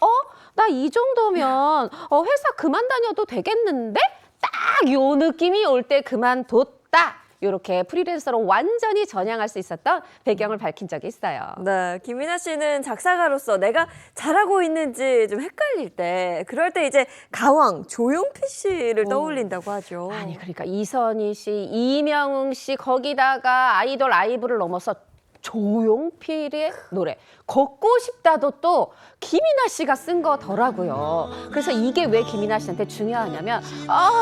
나 이 정도면 회사 그만 다녀도 되겠는데? 딱 요 느낌이 올 때 그만뒀다. 이렇게 프리랜서로 완전히 전향할 수 있었던 배경을 밝힌 적이 있어요. 네, 김민아 씨는 작사가로서 내가 잘하고 있는지 좀 헷갈릴 때, 그럴 때 이제 가왕 조용필 씨를 떠올린다고 하죠. 아니 그러니까 이선희 씨, 이명웅 씨 거기다가 아이돌 아이브를 넘어서 조용필의 노래 걷고 싶다도 또 김이나 씨가 쓴 거더라고요. 그래서 이게 왜 김이나 씨한테 중요하냐면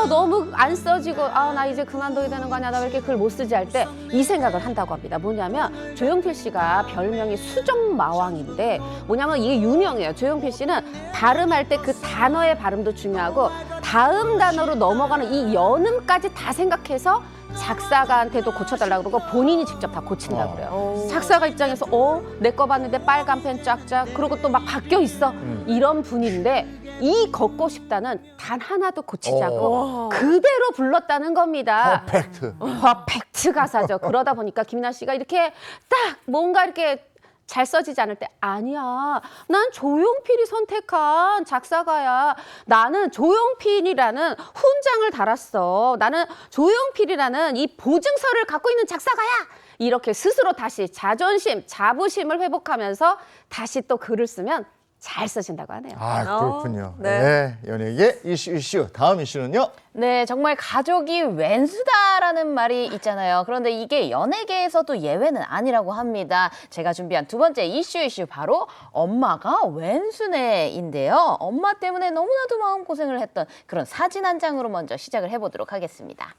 너무 안 써지고 나 이제 그만둬야 되는 거 아니야, 나 왜 이렇게 글 못 쓰지 할 때 이 생각을 한다고 합니다. 뭐냐면 조용필 씨가 별명이 수정마왕인데 뭐냐면 이게 유명해요. 조용필 씨는 발음할 때 그 단어의 발음도 중요하고 다음 단어로 넘어가는 이 연음까지 다 생각해서 작사가한테도 고쳐달라고 그러고 본인이 직접 다 고친다고 그래요. 작사가 입장에서 내 거 봤는데 빨간 펜 쫙쫙 그리고 또 막 바뀌어 있어. 이런 분인데 이 걷고 싶다는 단 하나도 고치지 않고 그대로 불렀다는 겁니다. 퍼펙트 가사죠. 그러다 보니까 김이나 씨가 이렇게 딱 뭔가 이렇게 잘 써지지 않을 때 아니야, 난 조용필이 선택한 작사가야. 나는 조용필이라는 훈장을 달았어. 나는 조용필이라는 이 보증서를 갖고 있는 작사가야. 이렇게 스스로 다시 자존심, 자부심을 회복하면서 다시 또 글을 쓰면 잘 써진다고 하네요. 그렇군요. 네. 연예계 이슈. 다음 이슈는요? 네, 정말 가족이 왼수다라는 말이 있잖아요. 그런데 이게 연예계에서도 예외는 아니라고 합니다. 제가 준비한 두 번째 이슈 바로 엄마가 왼수네인데요. 엄마 때문에 너무나도 마음고생을 했던 그런 사진 한 장으로 먼저 시작을 해보도록 하겠습니다.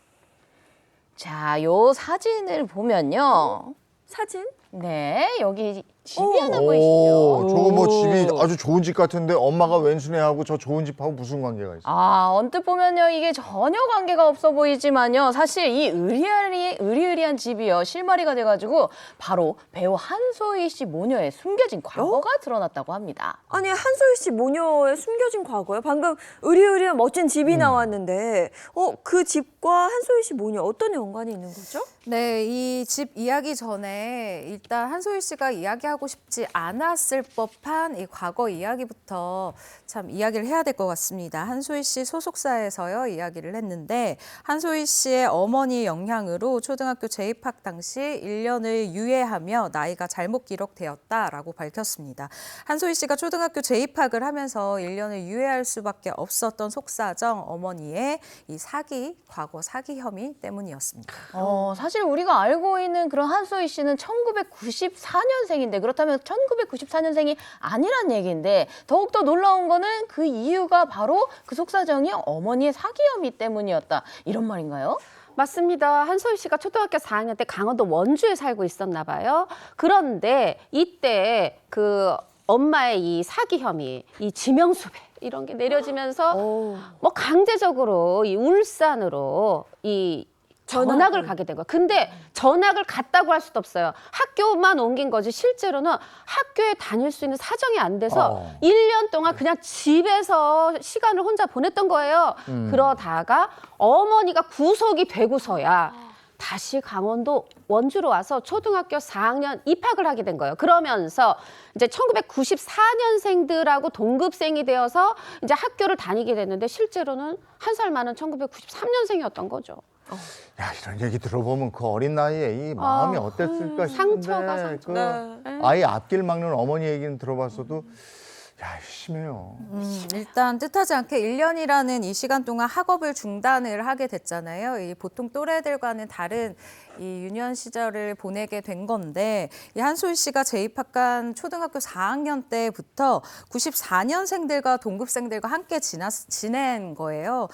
자, 요 사진을 보면요. 사진? 네, 여기 집이 하나 보이시죠? 저거 뭐 집이 아주 좋은 집 같은데 엄마가 왼수네하고 저 좋은 집하고 무슨 관계가 있어요? 언뜻 보면요, 이게 전혀 관계가 없어 보이지만요, 사실 이 의리의리한 집이요, 실마리가 돼가지고 바로 배우 한소희 씨 모녀의 숨겨진 과거가 드러났다고 합니다. 아니, 한소희 씨 모녀의 숨겨진 과거요? 방금 의리의리한 멋진 집이 나왔는데 그 집과 한소희 씨 모녀 어떤 연관이 있는 거죠? 네, 이 집 이야기 전에 일단 한소희 씨가 이야기하고 싶지 않았을 법한 이 과거 이야기부터 참 이야기를 해야 될 것 같습니다. 한소희 씨 소속사에서요, 이야기를 했는데 한소희 씨의 어머니 영향으로 초등학교 재입학 당시 1년을 유예하며 나이가 잘못 기록되었다라고 밝혔습니다. 한소희 씨가 초등학교 재입학을 하면서 1년을 유예할 수밖에 없었던 속사정 어머니의 이 과거 사기 혐의 때문이었습니다. 사실 우리가 알고 있는 그런 한소희 씨는 1994년생인데 그렇다면 1994년생이 아니란 얘기인데 더욱더 놀라운 거는 그 이유가 바로 그 속사정이 어머니의 사기 혐의 때문이었다. 이런 말인가요? 맞습니다. 한소희 씨가 초등학교 4학년 때 강원도 원주에 살고 있었나 봐요. 그런데 이때 그 엄마의 이 사기 혐의, 이 지명수배 이런 게 내려지면서 뭐 강제적으로 이 울산으로 이 전학을 가게 된 거야. 근데 전학을 갔다고 할 수도 없어요. 학교만 옮긴 거지 실제로는 학교에 다닐 수 있는 사정이 안 돼서 1년 동안 그냥 집에서 시간을 혼자 보냈던 거예요. 그러다가 어머니가 구속이 되고서야 다시 강원도 원주로 와서 초등학교 4학년 입학을 하게 된 거예요. 그러면서 이제 1994년생들하고 동급생이 되어서 이제 학교를 다니게 됐는데 실제로는 한 살 많은 1993년생이었던 거죠. 야, 이런 얘기 들어보면 그 어린 나이에 이 마음이 어땠을까 싶은데 상처가. 아이 앞길 막는 어머니 얘기는 들어봤어도 심해요. 일단 뜻하지 않게 1년이라는 이 시간 동안 학업을 중단을 하게 됐잖아요. 이 보통 또래들과는 다른 이 유년 시절을 보내게 된 건데 이 한소희 씨가 재입학한 초등학교 4학년 때부터 94년생들과 동급생들과 함께 지낸 거예요.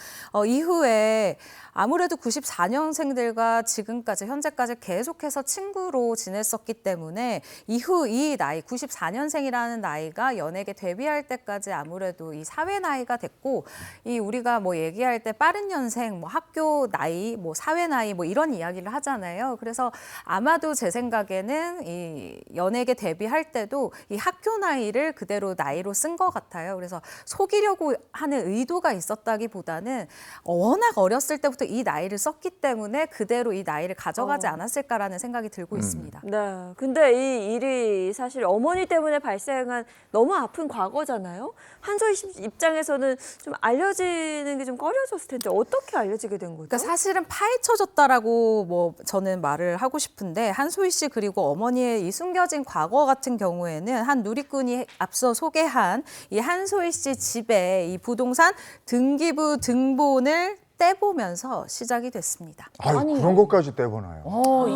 이후에 아무래도 94년생들과 지금까지 현재까지 계속해서 친구로 지냈었기 때문에 이후 이 나이 94년생이라는 나이가 연예계 데뷔할 때까지 아무래도 이 사회 나이가 됐고 이 우리가 뭐 얘기할 때 빠른 년생, 뭐 학교 나이, 뭐 사회 나이 뭐 이런 이야기를 하잖아요. 있잖아요. 그래서 아마도 제 생각에는 이 연예계 데뷔할 때도 이 학교 나이를 그대로 나이로 쓴 것 같아요. 그래서 속이려고 하는 의도가 있었다기보다는 워낙 어렸을 때부터 이 나이를 썼기 때문에 그대로 이 나이를 가져가지 않았을까라는 생각이 들고 있습니다. 네. 근데 이 일이 사실 어머니 때문에 발생한 너무 아픈 과거잖아요. 한소희 씨 입장에서는 좀 알려지는 게 좀 꺼려졌을 텐데 어떻게 알려지게 된 거죠? 그러니까 사실은 파헤쳐졌다라고 뭐 저는 말을 하고 싶은데 한소희 씨 그리고 어머니의 이 숨겨진 과거 같은 경우에는 한 누리꾼이 앞서 소개한 이 한소희 씨 집에 이 부동산 등기부 등본을 떼보면서 시작이 됐습니다. 아니, 그런 것까지 떼보나요?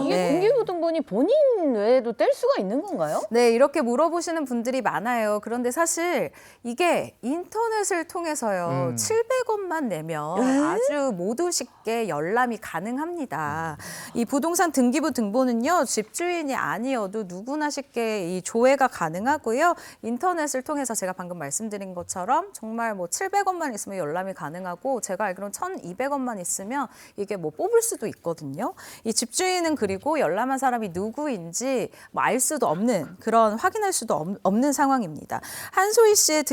이게 네. 등기부등본이 본인 외에도 뗄 수가 있는 건가요? 네, 이렇게 물어보시는 분들이 많아요. 그런데 사실 이게 인터넷을 통해서요. 700원만 내면 아주 모두 쉽게 열람이 가능합니다. 이 부동산 등기부 등본은요. 집주인이 아니어도 누구나 쉽게 이 조회가 가능하고요. 인터넷을 통해서 제가 방금 말씀드린 것처럼 정말 뭐 700원만 있으면 열람이 가능하고 제가 알기로는 1,200원만 있으면 이게 뭐 뽑을 수도 있거든요. 이 집주인은 그리고 열람한 사람이 누구인지 뭐 알 수도 없는 그런 확인할 수도 없는 상황입니다. 한소희 씨의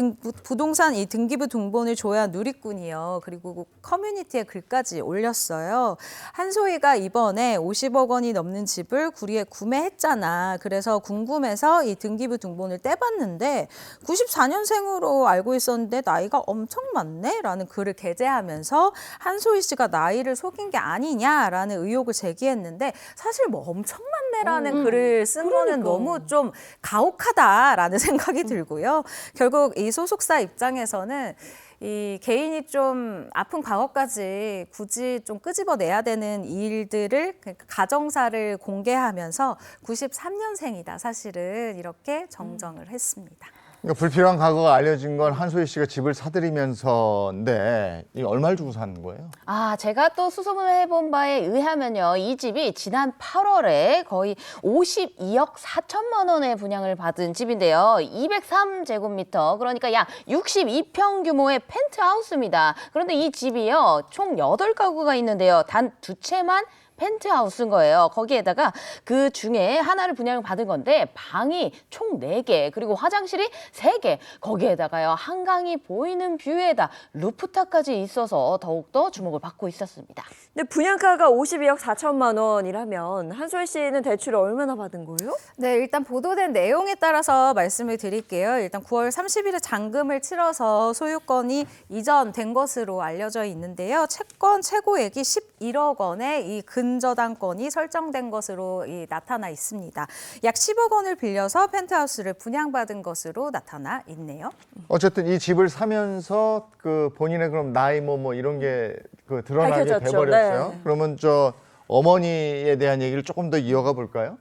부동산 이 등기부 등본을 조회한 누리꾼이요. 그리고 커뮤니티에 글까지 올렸어요. 한소희가 이번에 50억 원이 넘는 집을 구매했잖아. 그래서 궁금해서 이 등기부 등본을 떼봤는데 94년생으로 알고 있었는데 나이가 엄청 많네? 라는 글을 게재하면서 한소희 씨가 나이를 속인 게 아니냐라는 의혹을 제기했는데 사실 뭐 엄청 많네라는 글을 쓴 거는 너무 좀 가혹하다라는 생각이 들고요. 결국 이 소속사 입장에서는 이 개인이 좀 아픈 과거까지 굳이 좀 끄집어내야 되는 일들을 그러니까 가정사를 공개하면서 93년생이다 사실은 이렇게 정정을 했습니다. 그러니까 불필요한 과거가 알려진 건 한소희 씨가 집을 사들이면서인데 이 얼마를 주고 산 거예요? 제가 또 수소문을 해본 바에 의하면요. 이 집이 지난 8월에 거의 52억 4천만 원의 분양을 받은 집인데요. 203제곱미터, 그러니까 약 62평 규모의 펜트하우스입니다. 그런데 이 집이요. 총 8가구가 있는데요. 단 2채만 펜트하우스인 거예요. 거기에다가 그 중에 하나를 분양을 받은 건데 방이 총 4개 그리고 화장실이 3개 거기에다가요 한강이 보이는 뷰에다 루프탑까지 있어서 더욱더 주목을 받고 있었습니다. 근데 분양가가 52억 4천만 원이라면 한소희 씨는 대출을 얼마나 받은 거예요? 네, 일단 보도된 내용에 따라서 말씀을 드릴게요. 일단 9월 30일에 잔금을 치러서 소유권이 이전된 것으로 알려져 있는데요. 채권 최고액이 11억 원의 이 근저당권이 설정된 것으로 나타나 있습니다. 약 10억 원을 빌려서 펜트하우스를 분양받은 것으로 나타나 있네요. 어쨌든 이 집을 사면서 그 본인의 그럼 나이 뭐 이런 게 그 드러나게 밝혀졌죠. 돼버렸어요. 네. 그러면 저 어머니에 대한 얘기를 조금 더 이어가 볼까요?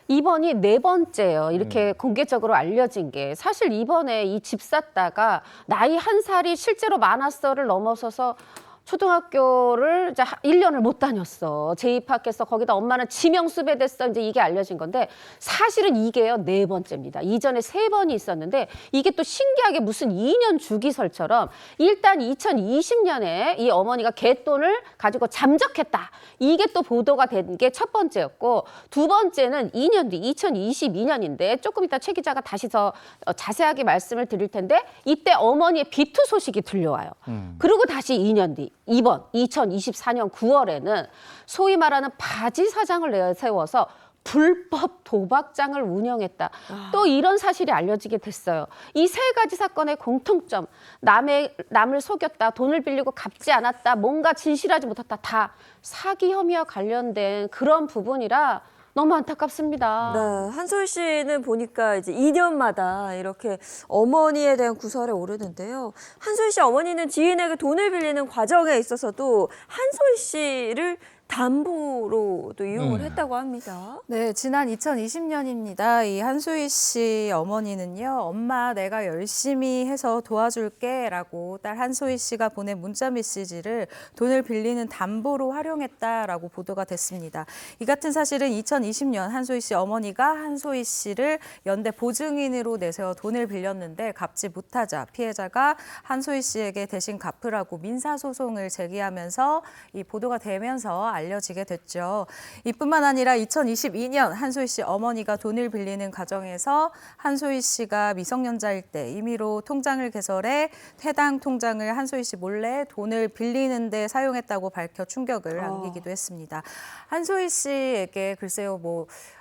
이번이 4번째예요. 이렇게 공개적으로 알려진 게. 사실 이번에 이 집 샀다가 나이 1살이 실제로 많았어를 넘어서서 초등학교를 이제 1년을 못 다녔어. 재입학해서 거기다 엄마는 지명수배됐어. 이제 이게 알려진 건데 사실은 이게요 4번째입니다. 이전에 3번이 있었는데 이게 또 신기하게 무슨 2년 주기설처럼 일단 2020년에 이 어머니가 갯돈을 가지고 잠적했다. 이게 또 보도가 된 게 첫 번째였고 두 번째는 2년 뒤 2022년인데 조금 이따 최 기자가 다시 더 자세하게 말씀을 드릴 텐데 이때 어머니의 비투 소식이 들려와요. 그리고 다시 2년 뒤 이번 2024년 9월에는 소위 말하는 바지 사장을 내세워서 불법 도박장을 운영했다. 또 이런 사실이 알려지게 됐어요. 이 3가지 사건의 공통점, 남을 속였다, 돈을 빌리고 갚지 않았다, 뭔가 진실하지 못했다, 다 사기 혐의와 관련된 그런 부분이라 너무 안타깝습니다. 네, 한소희 씨는 보니까 이제 2년마다 이렇게 어머니에 대한 구설에 오르는데요. 한소희 씨 어머니는 지인에게 돈을 빌리는 과정에 있어서도 한소희 씨를 담보로도 이용을 했다고 합니다. 네, 지난 2020년입니다. 이 한소희 씨 어머니는요, 엄마 내가 열심히 해서 도와줄게 라고 딸 한소희 씨가 보낸 문자 메시지를 돈을 빌리는 담보로 활용했다라고 보도가 됐습니다. 이 같은 사실은 2020년 한소희 씨 어머니가 한소희 씨를 연대 보증인으로 내세워 돈을 빌렸는데 갚지 못하자 피해자가 한소희 씨에게 대신 갚으라고 민사소송을 제기하면서 이 보도가 되면서 알려지게 됐죠. 이뿐만 아니라 2022년 한소희 씨 어머니가 돈을 빌리는 과정에서 한소희 씨가 미성년자일 때 임의로 통장을 개설해 해당 통장을 한소희 씨 몰래 돈을 빌리는 데 사용했다고 밝혀 충격을 안기기도 했습니다. 한소희 씨에게 글쎄요,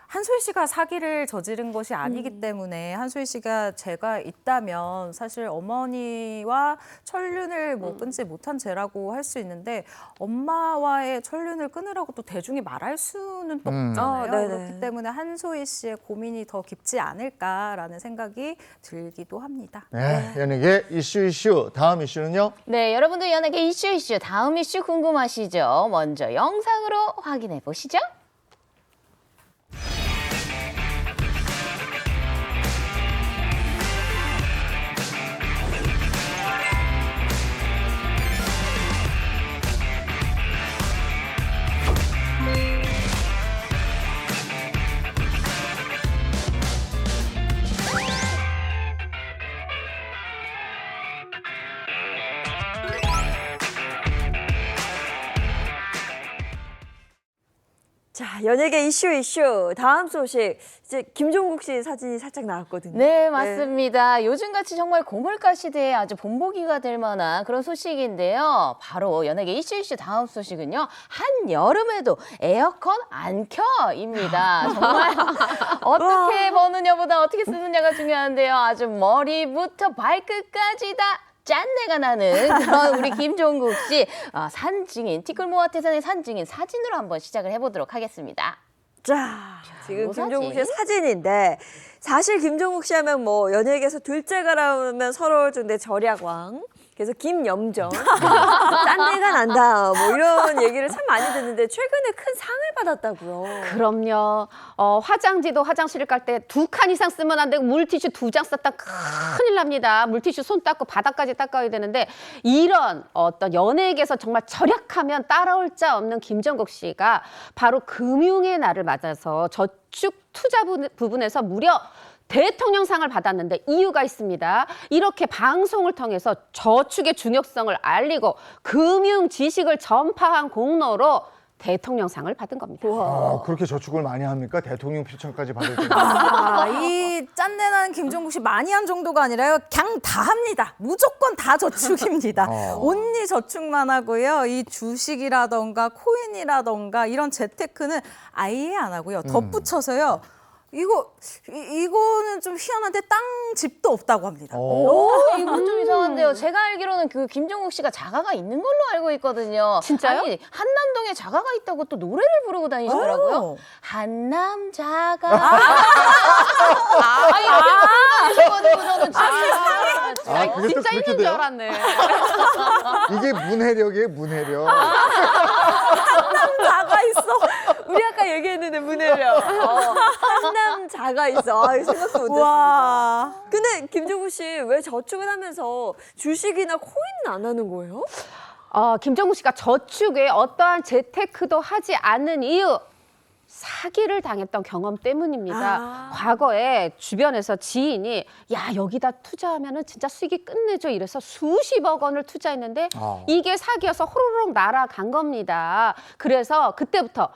한소희 씨가 사기를 저지른 것이 아니기 때문에 한소희 씨가 죄가 있다면 사실 어머니와 천륜을 끊지 못한 죄라고 할 수 있는데 엄마와의 천륜을 끊으라고 또 대중이 말할 수는 또 없잖아요. 그렇기 때문에 한소희 씨의 고민이 더 깊지 않을까라는 생각이 들기도 합니다. 네, 연예계 이슈. 다음 이슈는요? 네, 여러분들 연예계 이슈 다음 이슈 궁금하시죠? 먼저 영상으로 확인해 보시죠. 자, 연예계 이슈. 다음 소식. 이제 김종국 씨 사진이 살짝 나왔거든요. 네, 맞습니다. 요즘같이 정말 고물가 시대에 아주 본보기가 될 만한 그런 소식인데요. 바로 연예계 이슈 다음 소식은요. 한여름에도 에어컨 안 켜입니다. 정말 어떻게 버느냐보다 어떻게 쓰느냐가 중요한데요. 아주 머리부터 발끝까지 다 짠내가 나는 그런 우리 김종국 씨 산증인 티끌모아 태산의 산증인 사진으로 한번 시작을 해보도록 하겠습니다. 자, 지금 요 김종국 씨의 사진? 사진인데 사실 김종국 씨 하면 연예계에서 둘째가라면 서러울 정도의 절약왕. 그래서 김염정, 짠내가 난다 이런 얘기를 참 많이 듣는데 최근에 큰 상을 받았다고요. 그럼요. 화장지도 화장실을 깔 때 2칸 이상 쓰면 안 되고 물티슈 2장 썼다 큰일 납니다. 물티슈 손 닦고 바닥까지 닦아야 되는데 이런 어떤 연예계에서 정말 절약하면 따라올 자 없는 김종국 씨가 바로 금융의 날을 맞아서 저축 투자 부분에서 무려 대통령상을 받았는데 이유가 있습니다. 이렇게 방송을 통해서 저축의 중요성을 알리고 금융 지식을 전파한 공로로 대통령상을 받은 겁니다. 그렇게 저축을 많이 합니까? 대통령 표창까지 받을 때. 이 짠내나는 김종국 씨 많이 한 정도가 아니라요. 그냥 다 합니다. 무조건 다 저축입니다. 온리 저축만 하고요. 이 주식이라던가 코인이라던가 이런 재테크는 아예 안 하고요. 덧붙여서요. 이거는 좀 희한한데 땅 집도 없다고 합니다. 이건 좀 이상한데요. 제가 알기로는 그 김종국 씨가 자가가 있는 걸로 알고 있거든요. 진짜요? 아니, 한남동에 자가가 있다고 또 노래를 부르고 다니시더라고요. 한남 자가. 그게 또 진짜 그렇게 있는 줄 돼요? 알았네. 이게 문해력이에요, 문해력. 한남자가 있어. 우리 아까 얘기했는데 문해력. 한남자가 있어. 생각도 못했습니다. 근데 김종국 씨 왜 저축을 하면서 주식이나 코인은 안 하는 거예요? 김종국 씨가 저축에 어떠한 재테크도 하지 않는 이유. 사기를 당했던 경험 때문입니다. 과거에 주변에서 지인이 야 여기다 투자하면은 진짜 수익이 끝내줘 이래서 수십억 원을 투자했는데 이게 사기여서 호로록 날아간 겁니다. 그래서 그때부터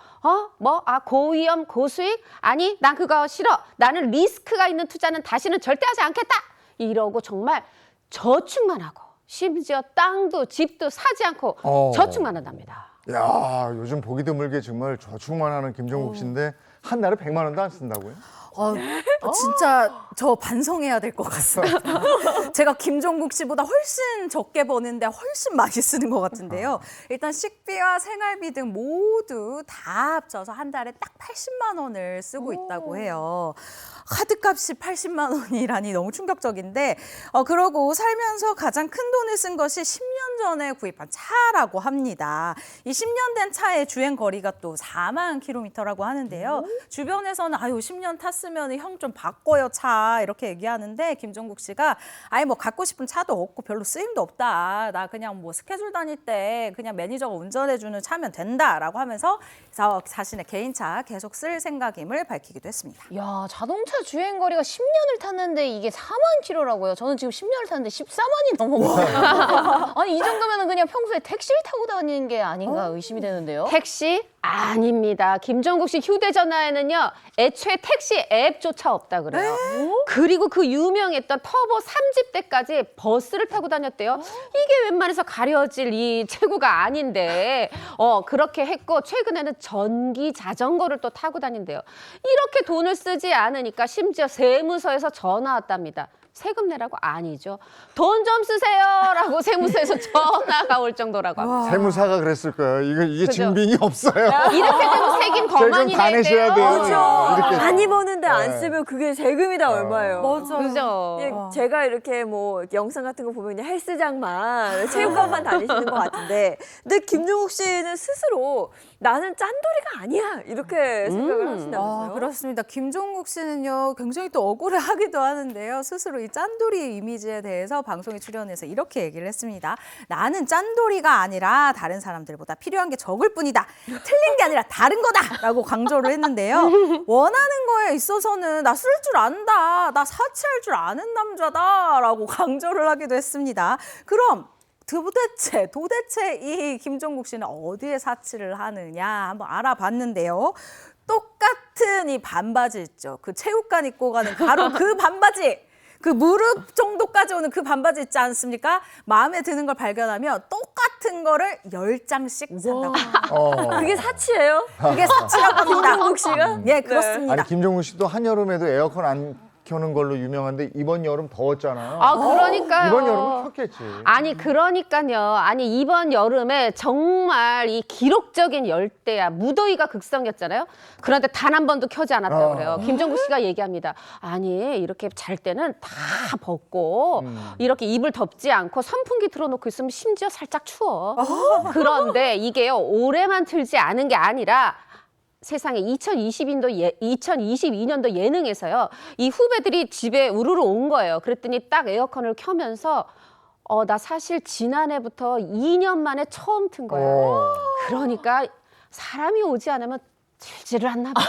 고위험 고수익? 아니 난 그거 싫어. 나는 리스크가 있는 투자는 다시는 절대 하지 않겠다. 이러고 정말 저축만 하고 심지어 땅도 집도 사지 않고 저축만 한답니다. 야, 요즘 보기 드물게 정말 저축만 하는 김종국 씨인데 한 달에 100만 원도 안 쓴다고요? 진짜 저 반성해야 될 것 같습니다. 제가 김종국 씨보다 훨씬 적게 버는데 훨씬 많이 쓰는 것 같은데요. 일단 식비와 생활비 등 모두 다 합쳐서 한 달에 딱 80만 원을 쓰고 있다고 해요. 카드값이 80만 원이라니 너무 충격적인데 그러고 살면서 가장 큰 돈을 쓴 것이 10년 전에 구입한 차라고 합니다. 이 10년 된 차의 주행 거리가 또 4만 킬로미터라고 하는데요. 주변에서는 10년 탔으면 형 좀 바꿔요 차 이렇게 얘기하는데 김종국 씨가 갖고 싶은 차도 없고 별로 쓰임도 없다. 나 그냥 스케줄 다닐 때 그냥 매니저가 운전해주는 차면 된다라고 하면서 자신의 개인차 계속 쓸 생각임을 밝히기도 했습니다. 야, 자동차 주행 거리가 10년을 탔는데 이게 4만 킬로라고요. 저는 지금 10년을 탔는데 14만이 넘어가요. 아니 이 정도면 그냥 평소에 택시를 타고 다니는 게 아닌가 의심이 되는데요. 택시? 아닙니다. 김종국 씨 휴대전화에는요, 애초에 택시 앱조차 없다 그래요. 그리고 그 유명했던 터보 3집대까지 버스를 타고 다녔대요. 이게 웬만해서 가려질 이 체구가 아닌데, 그렇게 했고, 최근에는 전기 자전거를 또 타고 다닌대요. 이렇게 돈을 쓰지 않으니까 심지어 세무서에서 전화 왔답니다. 세금 내라고? 아니죠. 돈 좀 쓰세요라고 세무서에서 전화가 올 정도라고 합니다. 세무사가 그랬을 거예요. 이게 그죠? 증빙이 없어요. 이렇게 되면 세금 더 많이 다 내셔야 돼요. 그렇죠. 이렇게. 많이 버는데 안 네. 쓰면 그게 세금이 다 얼마예요. 맞아. 그죠? 예, 제가 이렇게 뭐 영상 같은 거 보면 그냥 헬스장만 체육관만 다니시는 것 같은데, 근데 김종국 씨는 스스로 나는 짠돌이가 아니야 이렇게 생각을 하신다면서요? 그렇습니다. 김종국 씨는요, 굉장히 또 억울해하기도 하는데요. 스스로 이 짠돌이의 이미지에 대해서 방송에 출연해서 이렇게 얘기를 했습니다. 나는 짠돌이가 아니라 다른 사람들보다 필요한 게 적을 뿐이다. 틀린 게 아니라 다른 거다라고 강조를 했는데요. 원하는 거에 있어서는 나 쓸 줄 안다. 나 사치할 줄 아는 남자다라고 강조를 하기도 했습니다. 그럼 도대체 이 김종국 씨는 어디에 사치를 하느냐 한번 알아봤는데요. 똑같은 이 반바지 있죠. 그 체육관 입고 가는 바로 그 반바지. 그 무릎 정도까지 오는 그 반바지 있지 않습니까? 마음에 드는 걸 발견하면 똑같은 거를 10장씩 산다고. 그게 사치예요? 그게 사치라고 합니다. 김종국 씨가? 예, 그렇습니다. 아니 김종국 씨도 한여름에도 에어컨 안 켜는 걸로 유명한데 이번 여름 더웠잖아요. 아, 그러니까요. 이번 여름은 켰겠지. 아니, 그러니까요. 아니, 이번 여름에 정말 이 기록적인 열대야, 무더위가 극성이었잖아요. 그런데 단 한 번도 켜지 않았다고 그래요. 김종국 씨가 얘기합니다. 아니, 이렇게 잘 때는 다 벗고 이렇게 이불 덮지 않고 선풍기 틀어놓고 있으면 심지어 살짝 추워. 그런데 이게요, 올해만 틀지 않은 게 아니라 세상에 2022년도 예능에서요, 이 후배들이 집에 우르르 온 거예요. 그랬더니 딱 에어컨을 켜면서 나 사실 지난해부터 2년 만에 처음 튼 거예요. 그러니까 사람이 오지 않으면 틀지를 않나 봐.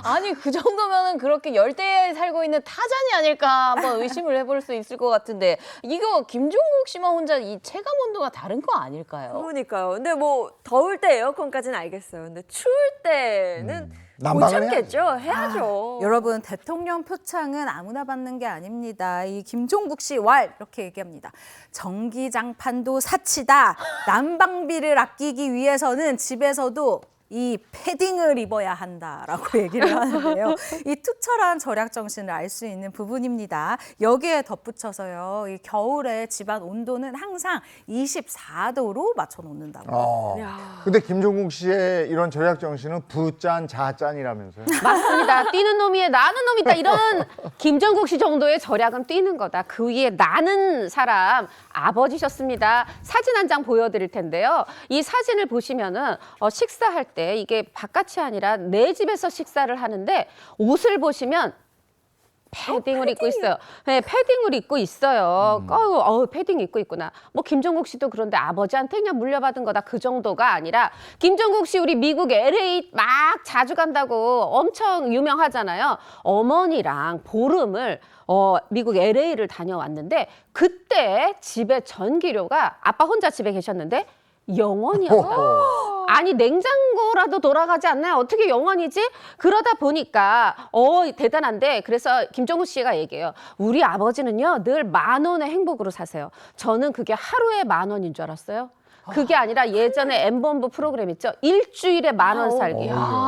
아니 그 정도면은 그렇게 열대야에 살고 있는 타잔이 아닐까 한번 의심을 해볼 수 있을 것 같은데, 이거 김종국 씨만 혼자 이 체감 온도가 다른 거 아닐까요? 그러니까요. 근데 뭐 더울 때 에어컨까지는 알겠어요. 근데 추울 때는 못 난방을 참겠죠. 해야죠. 여러분, 대통령 표창은 아무나 받는 게 아닙니다. 이 김종국 씨 왈 이렇게 얘기합니다. 전기장판도 사치다. 난방비를 아끼기 위해서는 집에서도 이 패딩을 입어야 한다라고 얘기를 하는데요. 이 투철한 절약 정신을 알 수 있는 부분입니다. 여기에 덧붙여서요, 이 겨울에 집안 온도는 항상 24도로 맞춰 놓는다고. 근데 김종국 씨의 이런 절약 정신은 부짠 자짠이라면서요? 맞습니다. 뛰는 놈이 나는 놈 있다. 이런 김종국 씨 정도의 절약은 뛰는 거다. 그 위에 나는 사람 아버지셨습니다. 사진 한 장 보여드릴 텐데요. 이 사진을 보시면은 식사할 때 이게 바깥이 아니라 내 집에서 식사를 하는데, 옷을 보시면 패딩을 입고 있어요. 네, 패딩을 입고 있어요. 패딩 입고 있구나. 뭐 김종국 씨도 그런데 아버지한테 그냥 물려받은 거다, 그 정도가 아니라, 김종국 씨 우리 미국 LA 막 자주 간다고 엄청 유명하잖아요. 어머니랑 보름을 미국 LA를 다녀왔는데, 그때 집에 전기료가, 아빠 혼자 집에 계셨는데 0원이었다. 아니, 냉장고라도 돌아가지 않나요? 어떻게 0원이지? 그러다 보니까 대단한데, 그래서 김종국 씨가 얘기해요. 우리 아버지는요 늘 10,000원의 행복으로 사세요. 저는 그게 하루에 10,000원인 줄 알았어요. 그게 아니라 예전에 M본부 프로그램 있죠? 일주일에 10,000원 살기.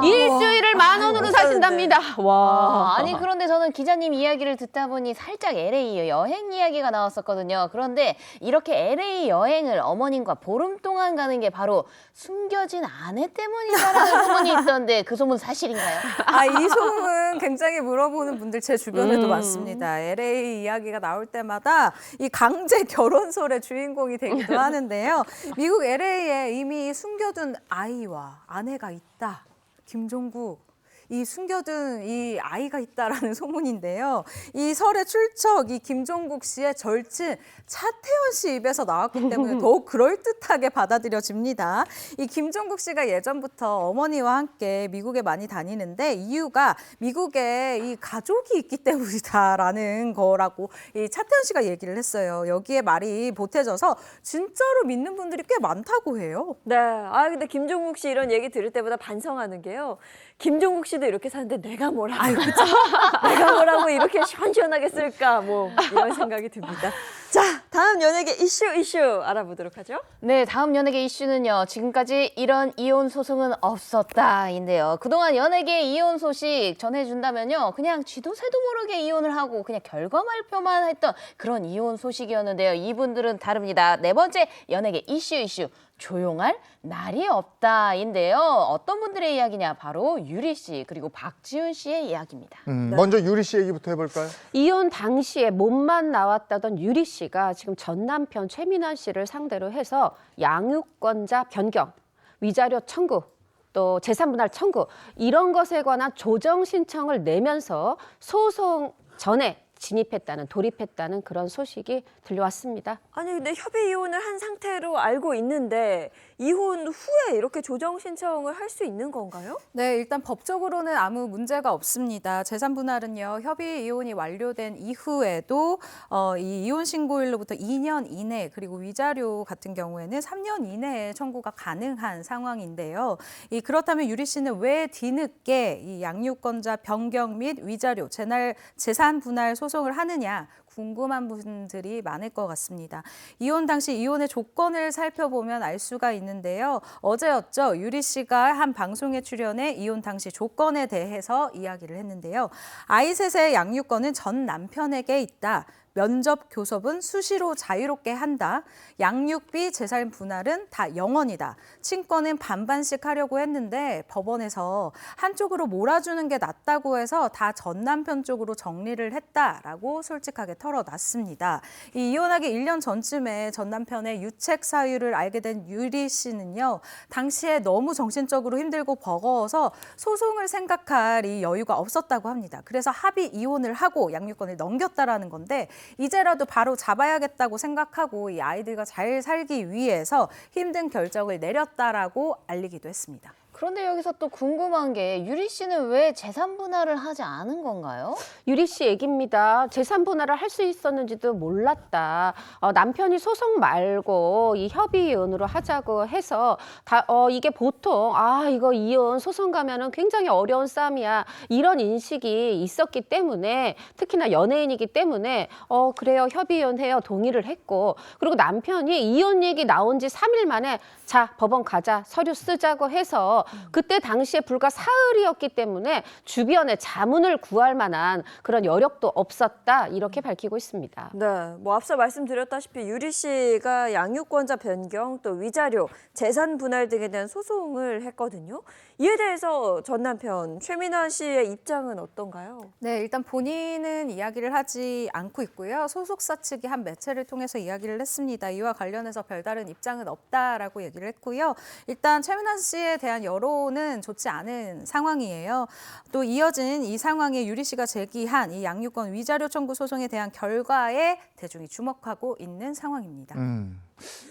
일주일을 10,000원으로 사신답니다. 와. 아니 그런데 저는 기자님 이야기를 듣다 보니 살짝 LA 여행 이야기가 나왔었거든요. 그런데 이렇게 LA 여행을 어머님과 보름 동안 가는 게 바로 숨겨진 아내 때문이다라는 소문이 있던데, 그 소문 사실인가요? 이 소문 굉장히 물어보는 분들 제 주변에도 많습니다. LA 이야기가 나올 때마다 이 강제 결혼설의 주인공이 되기도 하는데요. 미국 LA에 이미 숨겨둔 아이와 아내가 있다. 김종국, 이 숨겨둔 이 아이가 있다라는 소문인데요. 이 설의 출처, 이 김종국 씨의 절친 차태현 씨 입에서 나왔기 때문에 더욱 그럴듯하게 받아들여집니다. 이 김종국 씨가 예전부터 어머니와 함께 미국에 많이 다니는데 이유가 미국에 이 가족이 있기 때문이다라는 거라고 이 차태현 씨가 얘기를 했어요. 여기에 말이 보태져서 진짜로 믿는 분들이 꽤 많다고 해요. 네. 아, 근데 김종국 씨 이런 얘기 들을 때마다 반성하는 게요. 김종국 씨도 이렇게 사는데 내가 뭘 하고, 내가 뭘 하고 이렇게 시원시원하게 쓸까, 뭐 이런 생각이 듭니다. 자, 다음 연예계 이슈 알아보도록 하죠. 네, 다음 연예계 이슈는요. 지금까지 이런 이혼 소송은 없었다인데요. 그동안 연예계 이혼 소식 전해준다면요. 그냥 쥐도 새도 모르게 이혼을 하고 그냥 결과 발표만 했던 그런 이혼 소식이었는데요. 이분들은 다릅니다. 네 번째 연예계 이슈. 조용할 날이 없다인데요. 어떤 분들의 이야기냐? 바로 유리 씨 그리고 박지훈 씨의 이야기입니다. 먼저 유리 씨 얘기부터 해볼까요? 이혼 당시에 몸만 나왔다던 유리 씨가 지금 전 남편 최민환 씨를 상대로 해서 양육권자 변경, 위자료 청구, 또 재산분할 청구 이런 것에 관한 조정 신청을 내면서 소송 전에 돌입했다는 그런 소식이 들려왔습니다. 아니 근데 협의 이혼을 한 상태로 알고 있는데 이혼 후에 이렇게 조정 신청을 할 수 있는 건가요? 네, 일단 법적으로는 아무 문제가 없습니다. 재산 분할은요, 협의 이혼이 완료된 이후에도 이 이혼 신고일로부터 2년 이내 그리고 위자료 같은 경우에는 3년 이내에 청구가 가능한 상황인데요. 그렇다면 유리 씨는 왜 뒤늦게 이 양육권자 변경 및 위자료, 재산 분할 소송을 하느냐? 궁금한 분들이 많을 것 같습니다. 이혼 당시 이혼의 조건을 살펴보면 알 수가 있는데요. 어제였죠. 유리 씨가 한 방송에 출연해 이혼 당시 조건에 대해서 이야기를 했는데요. 아이 셋의 양육권은 전 남편에게 있다. 면접 교섭은 수시로 자유롭게 한다. 양육비 재산 분할은 다 영원이다. 친권은 반반씩 하려고 했는데 법원에서 한쪽으로 몰아주는 게 낫다고 해서 다 전 남편 쪽으로 정리를 했다라고 솔직하게 털어놨습니다. 이혼하기 1년 전쯤에 전 남편의 유책 사유를 알게 된 유리 씨는요. 당시에 너무 정신적으로 힘들고 버거워서 소송을 생각할 이 여유가 없었다고 합니다. 그래서 합의 이혼을 하고 양육권을 넘겼다라는 건데 이제라도 바로 잡아야겠다고 생각하고 이 아이들과 잘 살기 위해서 힘든 결정을 내렸다라고 알리기도 했습니다. 그런데 여기서 또 궁금한 게 유리 씨는 왜 재산 분할을 하지 않은 건가요? 유리 씨 얘기입니다. 재산 분할을 할 수 있었는지도 몰랐다. 남편이 소송 말고 이 협의 이혼으로 하자고 해서 이게 보통 이거 이혼 소송 가면은 굉장히 어려운 싸움이야. 이런 인식이 있었기 때문에 특히나 연예인이기 때문에 그래요. 협의 이혼해요. 동의를 했고 그리고 남편이 이혼 얘기 나온 지 3일 만에 자 법원 가자 서류 쓰자고 해서 그때 당시에 불과 사흘이었기 때문에 주변에 자문을 구할 만한 그런 여력도 없었다 이렇게 밝히고 있습니다. 네, 뭐 앞서 말씀드렸다시피 유리 씨가 양육권자 변경 또 위자료, 재산 분할 등에 대한 소송을 했거든요. 이에 대해서 전 남편 최민환 씨의 입장은 어떤가요? 네, 일단 본인은 이야기를 하지 않고 있고요. 소속사 측이 한 매체를 통해서 이야기를 했습니다. 이와 관련해서 별다른 입장은 없다라고 얘기를 했고요. 일단 최민환 씨에 대한 여론은 좋지 않은 상황이에요. 또 이어진 이 상황에 유리 씨가 제기한 이 양육권 위자료 청구 소송에 대한 결과에 대중이 주목하고 있는 상황입니다.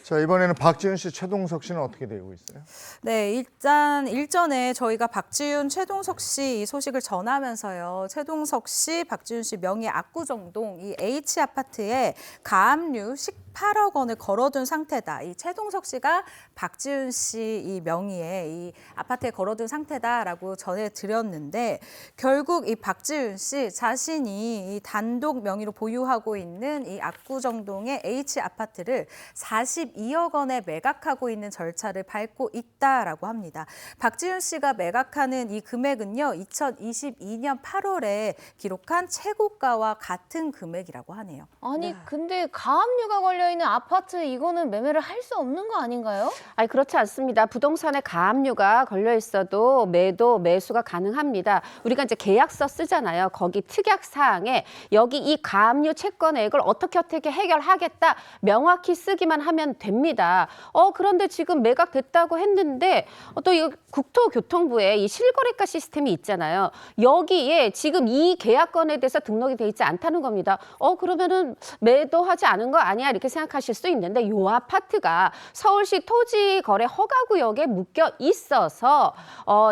자, 이번에는 박지훈 씨, 최동석 씨는 어떻게 되고 있어요? 네, 일단 일전에 저희가 박지훈, 최동석 씨 이 소식을 전하면서요. 최동석 씨, 박지훈 씨 명의 압구정동 이 H아파트에 가압류 18억 원을 걸어둔 상태다. 이 최동석 씨가 박지훈 씨 이 명의의 이 아파트에 걸어둔 상태다라고 전해드렸는데 결국 이 박지훈 씨 자신이 이 단독 명의로 보유하고 있는 이 압구정동의 H아파트를 42억 원에 매각하고 있는 절차를 밟고 있다라고 합니다. 박지훈 씨가 매각하는 이 금액은요. 2022년 8월에 기록한 최고가와 같은 금액이라고 하네요. 아니 근데 가압류가 걸려있는 아파트 이거는 매매를 할 수 없는 거 아닌가요? 아니 그렇지 않습니다. 부동산에 가압류가 걸려 있어도 매수가 가능합니다. 우리가 이제 계약서 쓰잖아요. 거기 특약 사항에 여기 이 가압류 채권액을 어떻게 해결하겠다 명확히 쓰기만 하면 됩니다. 그런데 지금 매각됐다고 했는데 또 이 국토교통부에 이 실거래가 시스템이 있잖아요. 여기에 지금 이 계약건에 대해서 등록이 돼 있지 않다는 겁니다. 그러면은 매도하지 않은 거 아니야 이렇게 생각하실 수 있는데 요 아파트가 서울시 토지거래 허가구역에 묶여 있어서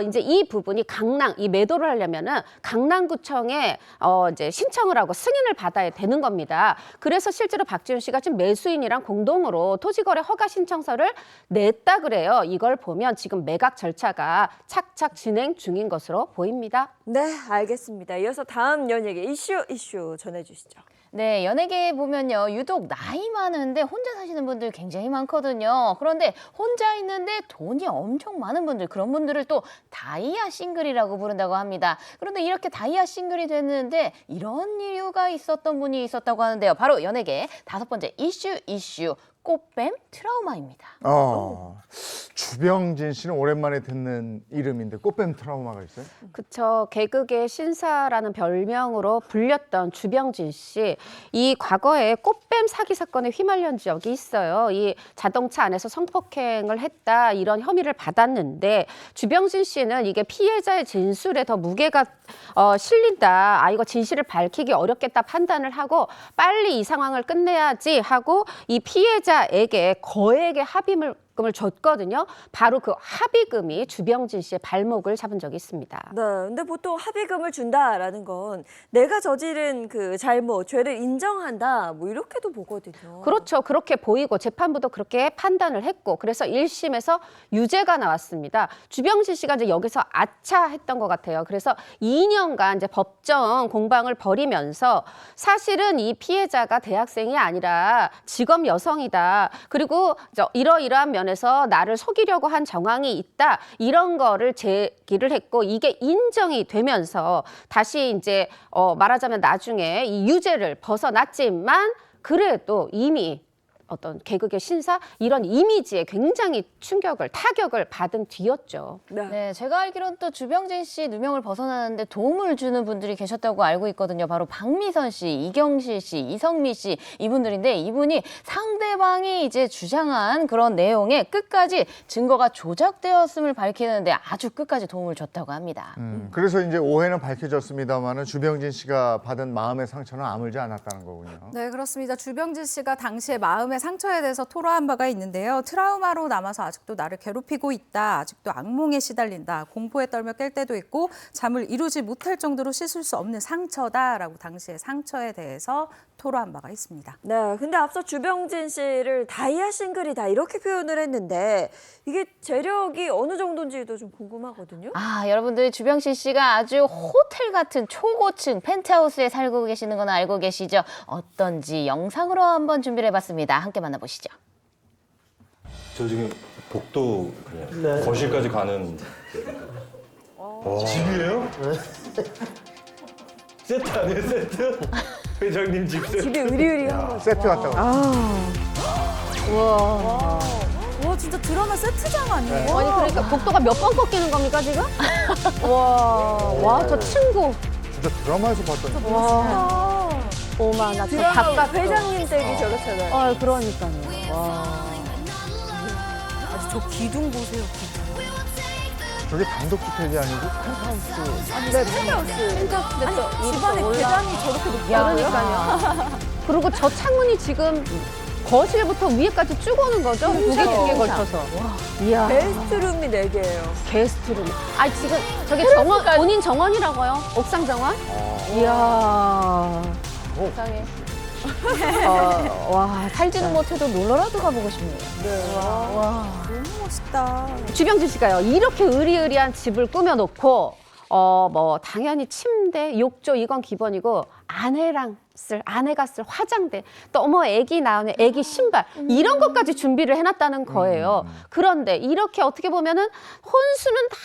이제 이 부분이 이 매도를 하려면은 강남구청에 이제 신청을 하고 승인을 받아야 되는 겁니다. 그래서 실제로 박지윤 씨가 지금 매수인이랑 공동으로 토지거래 허가 신청서를 냈다 그래요. 이걸 보면 지금 매각 절차가 착착 진행 중인 것으로 보입니다. 네, 알겠습니다. 이어서 다음 연예계 이슈 전해주시죠. 네, 연예계 보면요. 유독 나이 많은데 혼자 사시는 분들 굉장히 많거든요. 그런데 혼자 있는데 돈이 엄청 많은 분들, 그런 분들을 또 다이아 싱글이라고 부른다고 합니다. 그런데 이렇게 다이아 싱글이 됐는데 이런 이유가 있었던 분이 있었다고 하는데요. 바로 연예계 5번째 이슈. 꽃뱀 트라우마입니다. 주병진 씨는 오랜만에 듣는 이름인데 꽃뱀 트라우마가 있어요? 그쵸. 개그계 신사라는 별명으로 불렸던 주병진 씨. 이 과거에 꽃뱀 사기 사건에 휘말린 적이 있어요. 이 자동차 안에서 성폭행을 했다 이런 혐의를 받았는데 주병진 씨는 이게 피해자의 진술에 더 무게가 실린다. 이거 진실을 밝히기 어렵겠다 판단을 하고 빨리 이 상황을 끝내야지 하고 이 피해자에게 거액의 합의금을 줬거든요. 바로 그 합의금이 주병진 씨의 발목을 잡은 적이 있습니다. 네, 근데 보통 합의금을 준다라는 건 내가 저지른 그 잘못, 죄를 인정한다, 뭐 이렇게도 보거든요. 그렇죠. 그렇게 보이고 재판부도 그렇게 판단을 했고 그래서 1심에서 유죄가 나왔습니다. 주병진 씨가 이제 여기서 아차했던 것 같아요. 그래서 2년간 이제 법정 공방을 벌이면서 사실은 이 피해자가 대학생이 아니라 직업 여성이다. 그리고 이러이러한 면에서 나를 속이려고 한 정황이 있다. 이런 거를 제기를 했고 이게 인정이 되면서 다시 이제 말하자면 나중에 이 유죄를 벗어났지만 그래도 이미 어떤 개그계 신사 이런 이미지에 굉장히 타격을 받은 뒤였죠. 네, 제가 알기로는 또 주병진 씨 누명을 벗어나는데 도움을 주는 분들이 계셨다고 알고 있거든요. 바로 박미선 씨, 이경실 씨, 이성미 씨 이분들인데 이분이 상대방이 이제 주장한 그런 내용에 끝까지 증거가 조작되었음을 밝히는데 아주 끝까지 도움을 줬다고 합니다. 그래서 이제 오해는 밝혀졌습니다만은 주병진 씨가 받은 마음의 상처는 아물지 않았다는 거군요. 네, 그렇습니다. 주병진 씨가 당시에 마음의 상처에 대해서 토로한 바가 있는데요. 트라우마로 남아서 아직도 나를 괴롭히고 있다. 아직도 악몽에 시달린다. 공포에 떨며 깰 때도 있고 잠을 이루지 못할 정도로 씻을 수 없는 상처다라고 당시의 상처에 대해서 토로한 바가 있습니다. 네, 근데 앞서 주병진 씨를 다이아 싱글이다 이렇게 표현을 했는데 이게 재력이 어느 정도인지도 좀 궁금하거든요. 여러분들 주병진 씨가 아주 호텔 같은 초고층 펜트하우스에 살고 계시는 건 알고 계시죠? 어떤지 영상으로 한번 준비를 해봤습니다. 함께 만나보시죠. 저 지금 복도 거실까지 가는 집이에요? 세트 아니에요, 세트? 회장님 집 세트. 집이 의리의리한 거죠. 세트 같다고. 와, 진짜 드라마 세트장 아니에요? 아니 그러니까 복도가 몇 번 꺾이는 겁니까 지금? 와, 저 친구. 진짜 드라마에서 봤던. 와. 오마 나 저 드라마 바깥 회장님 댁이 저렇잖아요. 그러니까요. 와. 저 기둥 보세요, 기둥. 저게 단독주택이 아니고 펜트하우스. 아니, 네, 펜트하우스. 아니, 집안에 계단이 저렇게 높아요? 그러니까요. 그리고 저 창문이 지금 거실부터 위에까지 쭉 오는 거죠? 두 개 걸쳐서. 이야. 게스트룸이 4개예요. 게스트룸. 지금 저게 본인 정원이라고요? 옥상 정원? 이야. 세상에. 와, 살지는 못해도 놀러라도 가보고 싶네요. 네. 와, 너무 멋있다. 주병진 씨가요, 이렇게 의리의리한 집을 꾸며놓고, 당연히 침대, 욕조 이건 기본이고, 아내가 쓸 화장대, 또 애기 나오는 애기 신발, 이런 것까지 준비를 해놨다는 거예요. 그런데 이렇게 어떻게 보면은 혼수는 다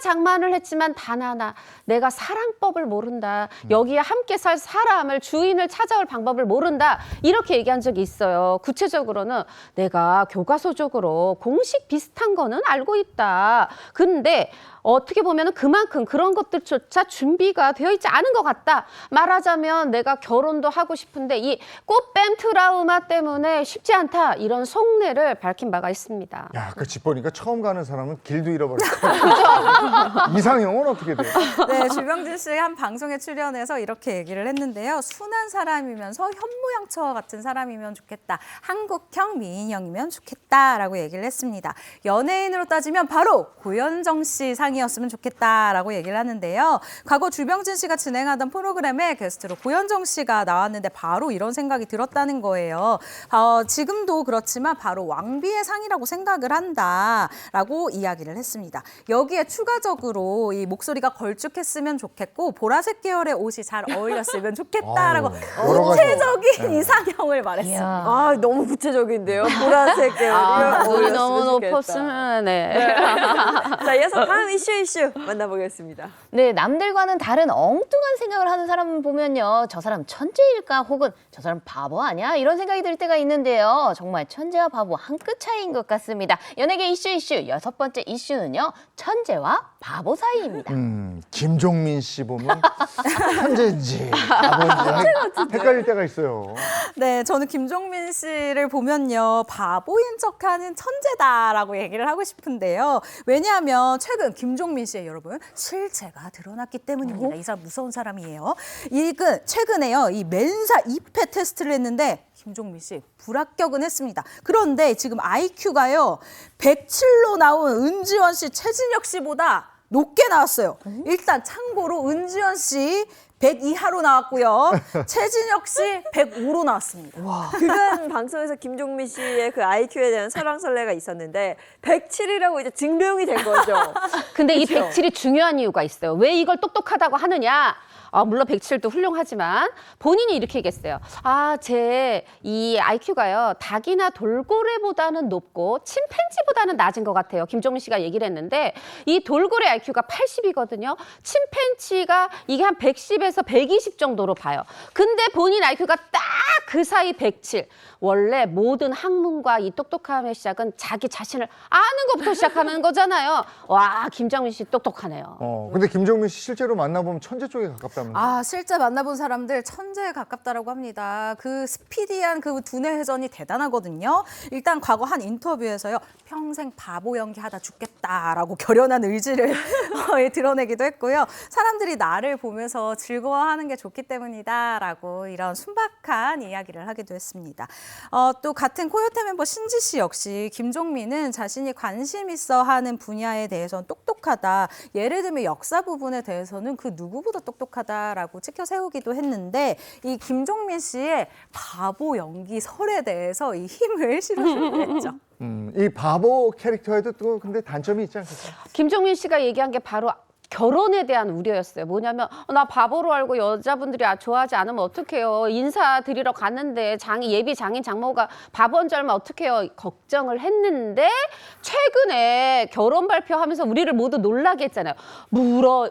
장만을 했지만 단 하나, 내가 사랑법을 모른다. 여기에 함께 살 사람을, 주인을 찾아올 방법을 모른다. 이렇게 얘기한 적이 있어요. 구체적으로는 내가 교과서적으로 공식 비슷한 거는 알고 있다. 근데 어떻게 보면 그만큼 그런 것들조차 준비가 되어 있지 않은 것 같다. 말하자면 내가 결혼도 하고 싶은데 이 꽃뱀 트라우마 때문에 쉽지 않다. 이런 속내를 밝힌 바가 있습니다. 야, 그 집 보니까 처음 가는 사람은 길도 잃어버릴 거예요. 이상형은 어떻게 돼요? 네, 주병진 씨 한 방송에 출연해서 이렇게 얘기를 했는데요. 순한 사람이면서 현모양처 같은 사람이면 좋겠다. 한국형 미인형이면 좋겠다라고 얘기를 했습니다. 연예인으로 따지면 바로 고현정 씨 상이었으면 좋겠다라고 얘기를 하는데요. 과거 주병진 씨가 진행하던 프로그램에 게스트로 고현정 씨가 나왔는데 바로 이런 생각이 들었다는 거예요. 지금도 그렇지만 바로 왕비의 상이라고 생각을 한다라고 이야기를 했습니다. 여기에 추가적으로 이 목소리가 걸쭉했으면 좋겠고 보라색 계열의 옷이 잘 어울렸으면 좋겠다라고 구체적인 이상형을 말했습니다. 아, 너무 구체적인데요. 보라색 계열. 눈이 너무 높았으면 네. 자, 이어서 다음 이슈 만나보겠습니다. 네, 남들과는 다른 엉뚱한 생각을 하는 사람을 보면요. 저 사람 천재일까 혹은 저 사람 바보 아니야? 이런 생각이 들 때가 있는데요. 정말 천재와 바보 한 끗 차이인 것 같습니다. 연예계 이슈 6번째 이슈는요. 천재와 바보 사이입니다. 김종민 씨 보면 천재인지 바보인지 헷갈릴 때가 있어요. 네, 저는 김종민 씨를 보면요. 바보인 척하는 천재다라고 얘기를 하고 싶은데요. 왜냐하면 최근 김종민 씨의 여러분 실체가 드러났기 때문입니다. 이 사람 무서운 사람이에요. 최근에요. 이 멘사 2패 테스트를 했는데 김종민 씨 불합격은 했습니다. 그런데 지금 IQ가요. 107로 나온 은지원 씨, 최진혁 씨보다 높게 나왔어요. 일단 참고로 은지원 씨 100 이하로 나왔고요. 최진혁 씨 105로 나왔습니다. 그간 방송에서 김종민 씨의 그 IQ에 대한 설왕설래가 있었는데 107이라고 이제 증명이 된 거죠. 근데 이 그렇죠? 107이 중요한 이유가 있어요. 왜 이걸 똑똑하다고 하느냐? 물론 107도 훌륭하지만 본인이 이렇게 얘기했어요. 제 이 IQ가요. 닭이나 돌고래보다는 높고 침팬지보다는 낮은 것 같아요. 김종민 씨가 얘기를 했는데 이 돌고래 IQ가 80이거든요. 침팬지가 이게 한 110에서 120 정도로 봐요. 근데 본인 IQ가 딱 그 사이 107. 원래 모든 학문과 이 똑똑함의 시작은 자기 자신을 아는 것부터 시작하는 거잖아요. 와, 김종민 씨 똑똑하네요. 근데 김종민 씨 실제로 만나보면 천재 쪽에 가깝다면서요? 실제 만나본 사람들 천재에 가깝다라고 합니다. 그 스피디한 그 두뇌 회전이 대단하거든요. 일단 과거 한 인터뷰에서요. 평생 바보 연기하다 죽겠다라고 결연한 의지를 드러내기도 했고요. 사람들이 나를 보면서 즐거워하는 게 좋기 때문이다라고 이런 순박한 이야기를 하기도 했습니다. 또 같은 코요태 멤버 신지 씨 역시 김종민은 자신이 관심 있어 하는 분야에 대해서는 똑똑하다. 예를 들면 역사 부분에 대해서는 그 누구보다 똑똑하다라고 찍혀 세우기도 했는데 이 김종민 씨의 바보 연기설에 대해서 이 힘을 실어주기도 했죠. 이 바보 캐릭터에도 또 근데 단점이 있지 않겠어요? 김종민 씨가 얘기한 게 바로 결혼에 대한 우려였어요. 뭐냐면 나 바보로 알고 여자분들이 좋아하지 않으면 어떡해요. 인사드리러 갔는데 예비 장인 장모가 바보인 줄 알면 어떡해요. 걱정을 했는데 최근에 결혼 발표하면서 우리를 모두 놀라게 했잖아요. 무려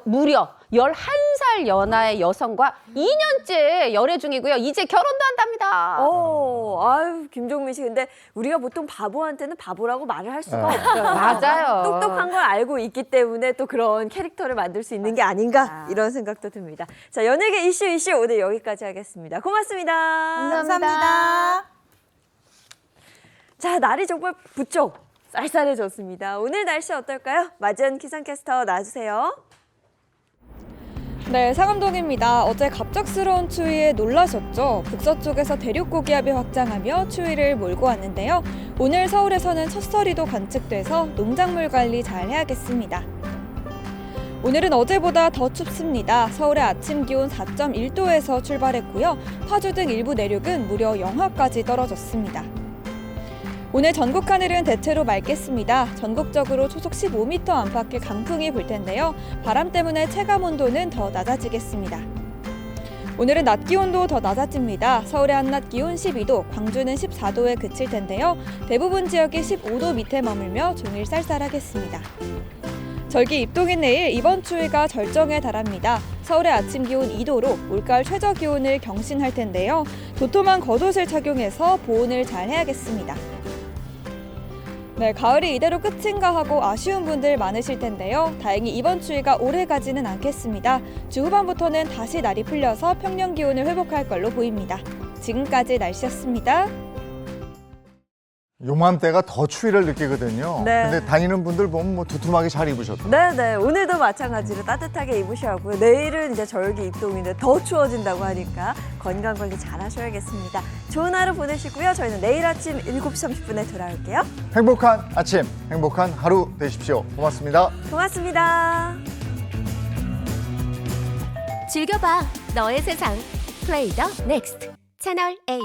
11살 연하의 여성과 2년째 열애 중이고요. 이제 결혼도 한답니다. 아유, 김종민 씨. 근데 우리가 보통 바보한테는 바보라고 말을 할 수가 없어요. 맞아요. 똑똑한 걸 알고 있기 때문에 또 그런 캐릭터를 만들 수 있는 게 아닌가 이런 생각도 듭니다. 자, 연예계 이슈 오늘 여기까지 하겠습니다. 고맙습니다. 감사합니다. 자, 날이 정말 부쩍 쌀쌀해졌습니다. 오늘 날씨 어떨까요? 마지연 기상캐스터 나와주세요. 네, 상암동입니다. 어제 갑작스러운 추위에 놀라셨죠? 북서쪽에서 대륙고기압이 확장하며 추위를 몰고 왔는데요. 오늘 서울에서는 첫서리도 관측돼서 농작물 관리 잘 해야겠습니다. 오늘은 어제보다 더 춥습니다. 서울의 아침 기온 4.1도에서 출발했고요. 파주 등 일부 내륙은 무려 영하까지 떨어졌습니다. 오늘 전국 하늘은 대체로 맑겠습니다. 전국적으로 초속 15m 안팎의 강풍이 불 텐데요. 바람 때문에 체감 온도는 더 낮아지겠습니다. 오늘은 낮 기온도 더 낮아집니다. 서울의 한낮 기온 12도, 광주는 14도에 그칠 텐데요. 대부분 지역이 15도 밑에 머물며 종일 쌀쌀하겠습니다. 절기 입동인 내일 이번 추위가 절정에 달합니다. 서울의 아침 기온 2도로 올가을 최저 기온을 경신할 텐데요. 도톰한 겉옷을 착용해서 보온을 잘 해야겠습니다. 네, 가을이 이대로 끝인가 하고 아쉬운 분들 많으실 텐데요. 다행히 이번 추위가 오래 가지는 않겠습니다. 주 후반부터는 다시 날이 풀려서 평년 기온을 회복할 걸로 보입니다. 지금까지 날씨였습니다. 요맘때가 더 추위를 느끼거든요. 네. 근데 다니는 분들 보면 뭐 두툼하게 잘 입으셨고. 네네, 오늘도 마찬가지로 따뜻하게 입으셔야 하고요. 내일은 이제 절기 입동인데 더 추워진다고 하니까 건강관리 잘 하셔야겠습니다. 좋은 하루 보내시고요. 저희는 내일 아침 7시 30분에 돌아올게요. 행복한 아침, 행복한 하루 되십시오. 고맙습니다. 고맙습니다. 즐겨봐, 너의 세상. 플레이 더 넥스트 채널 A.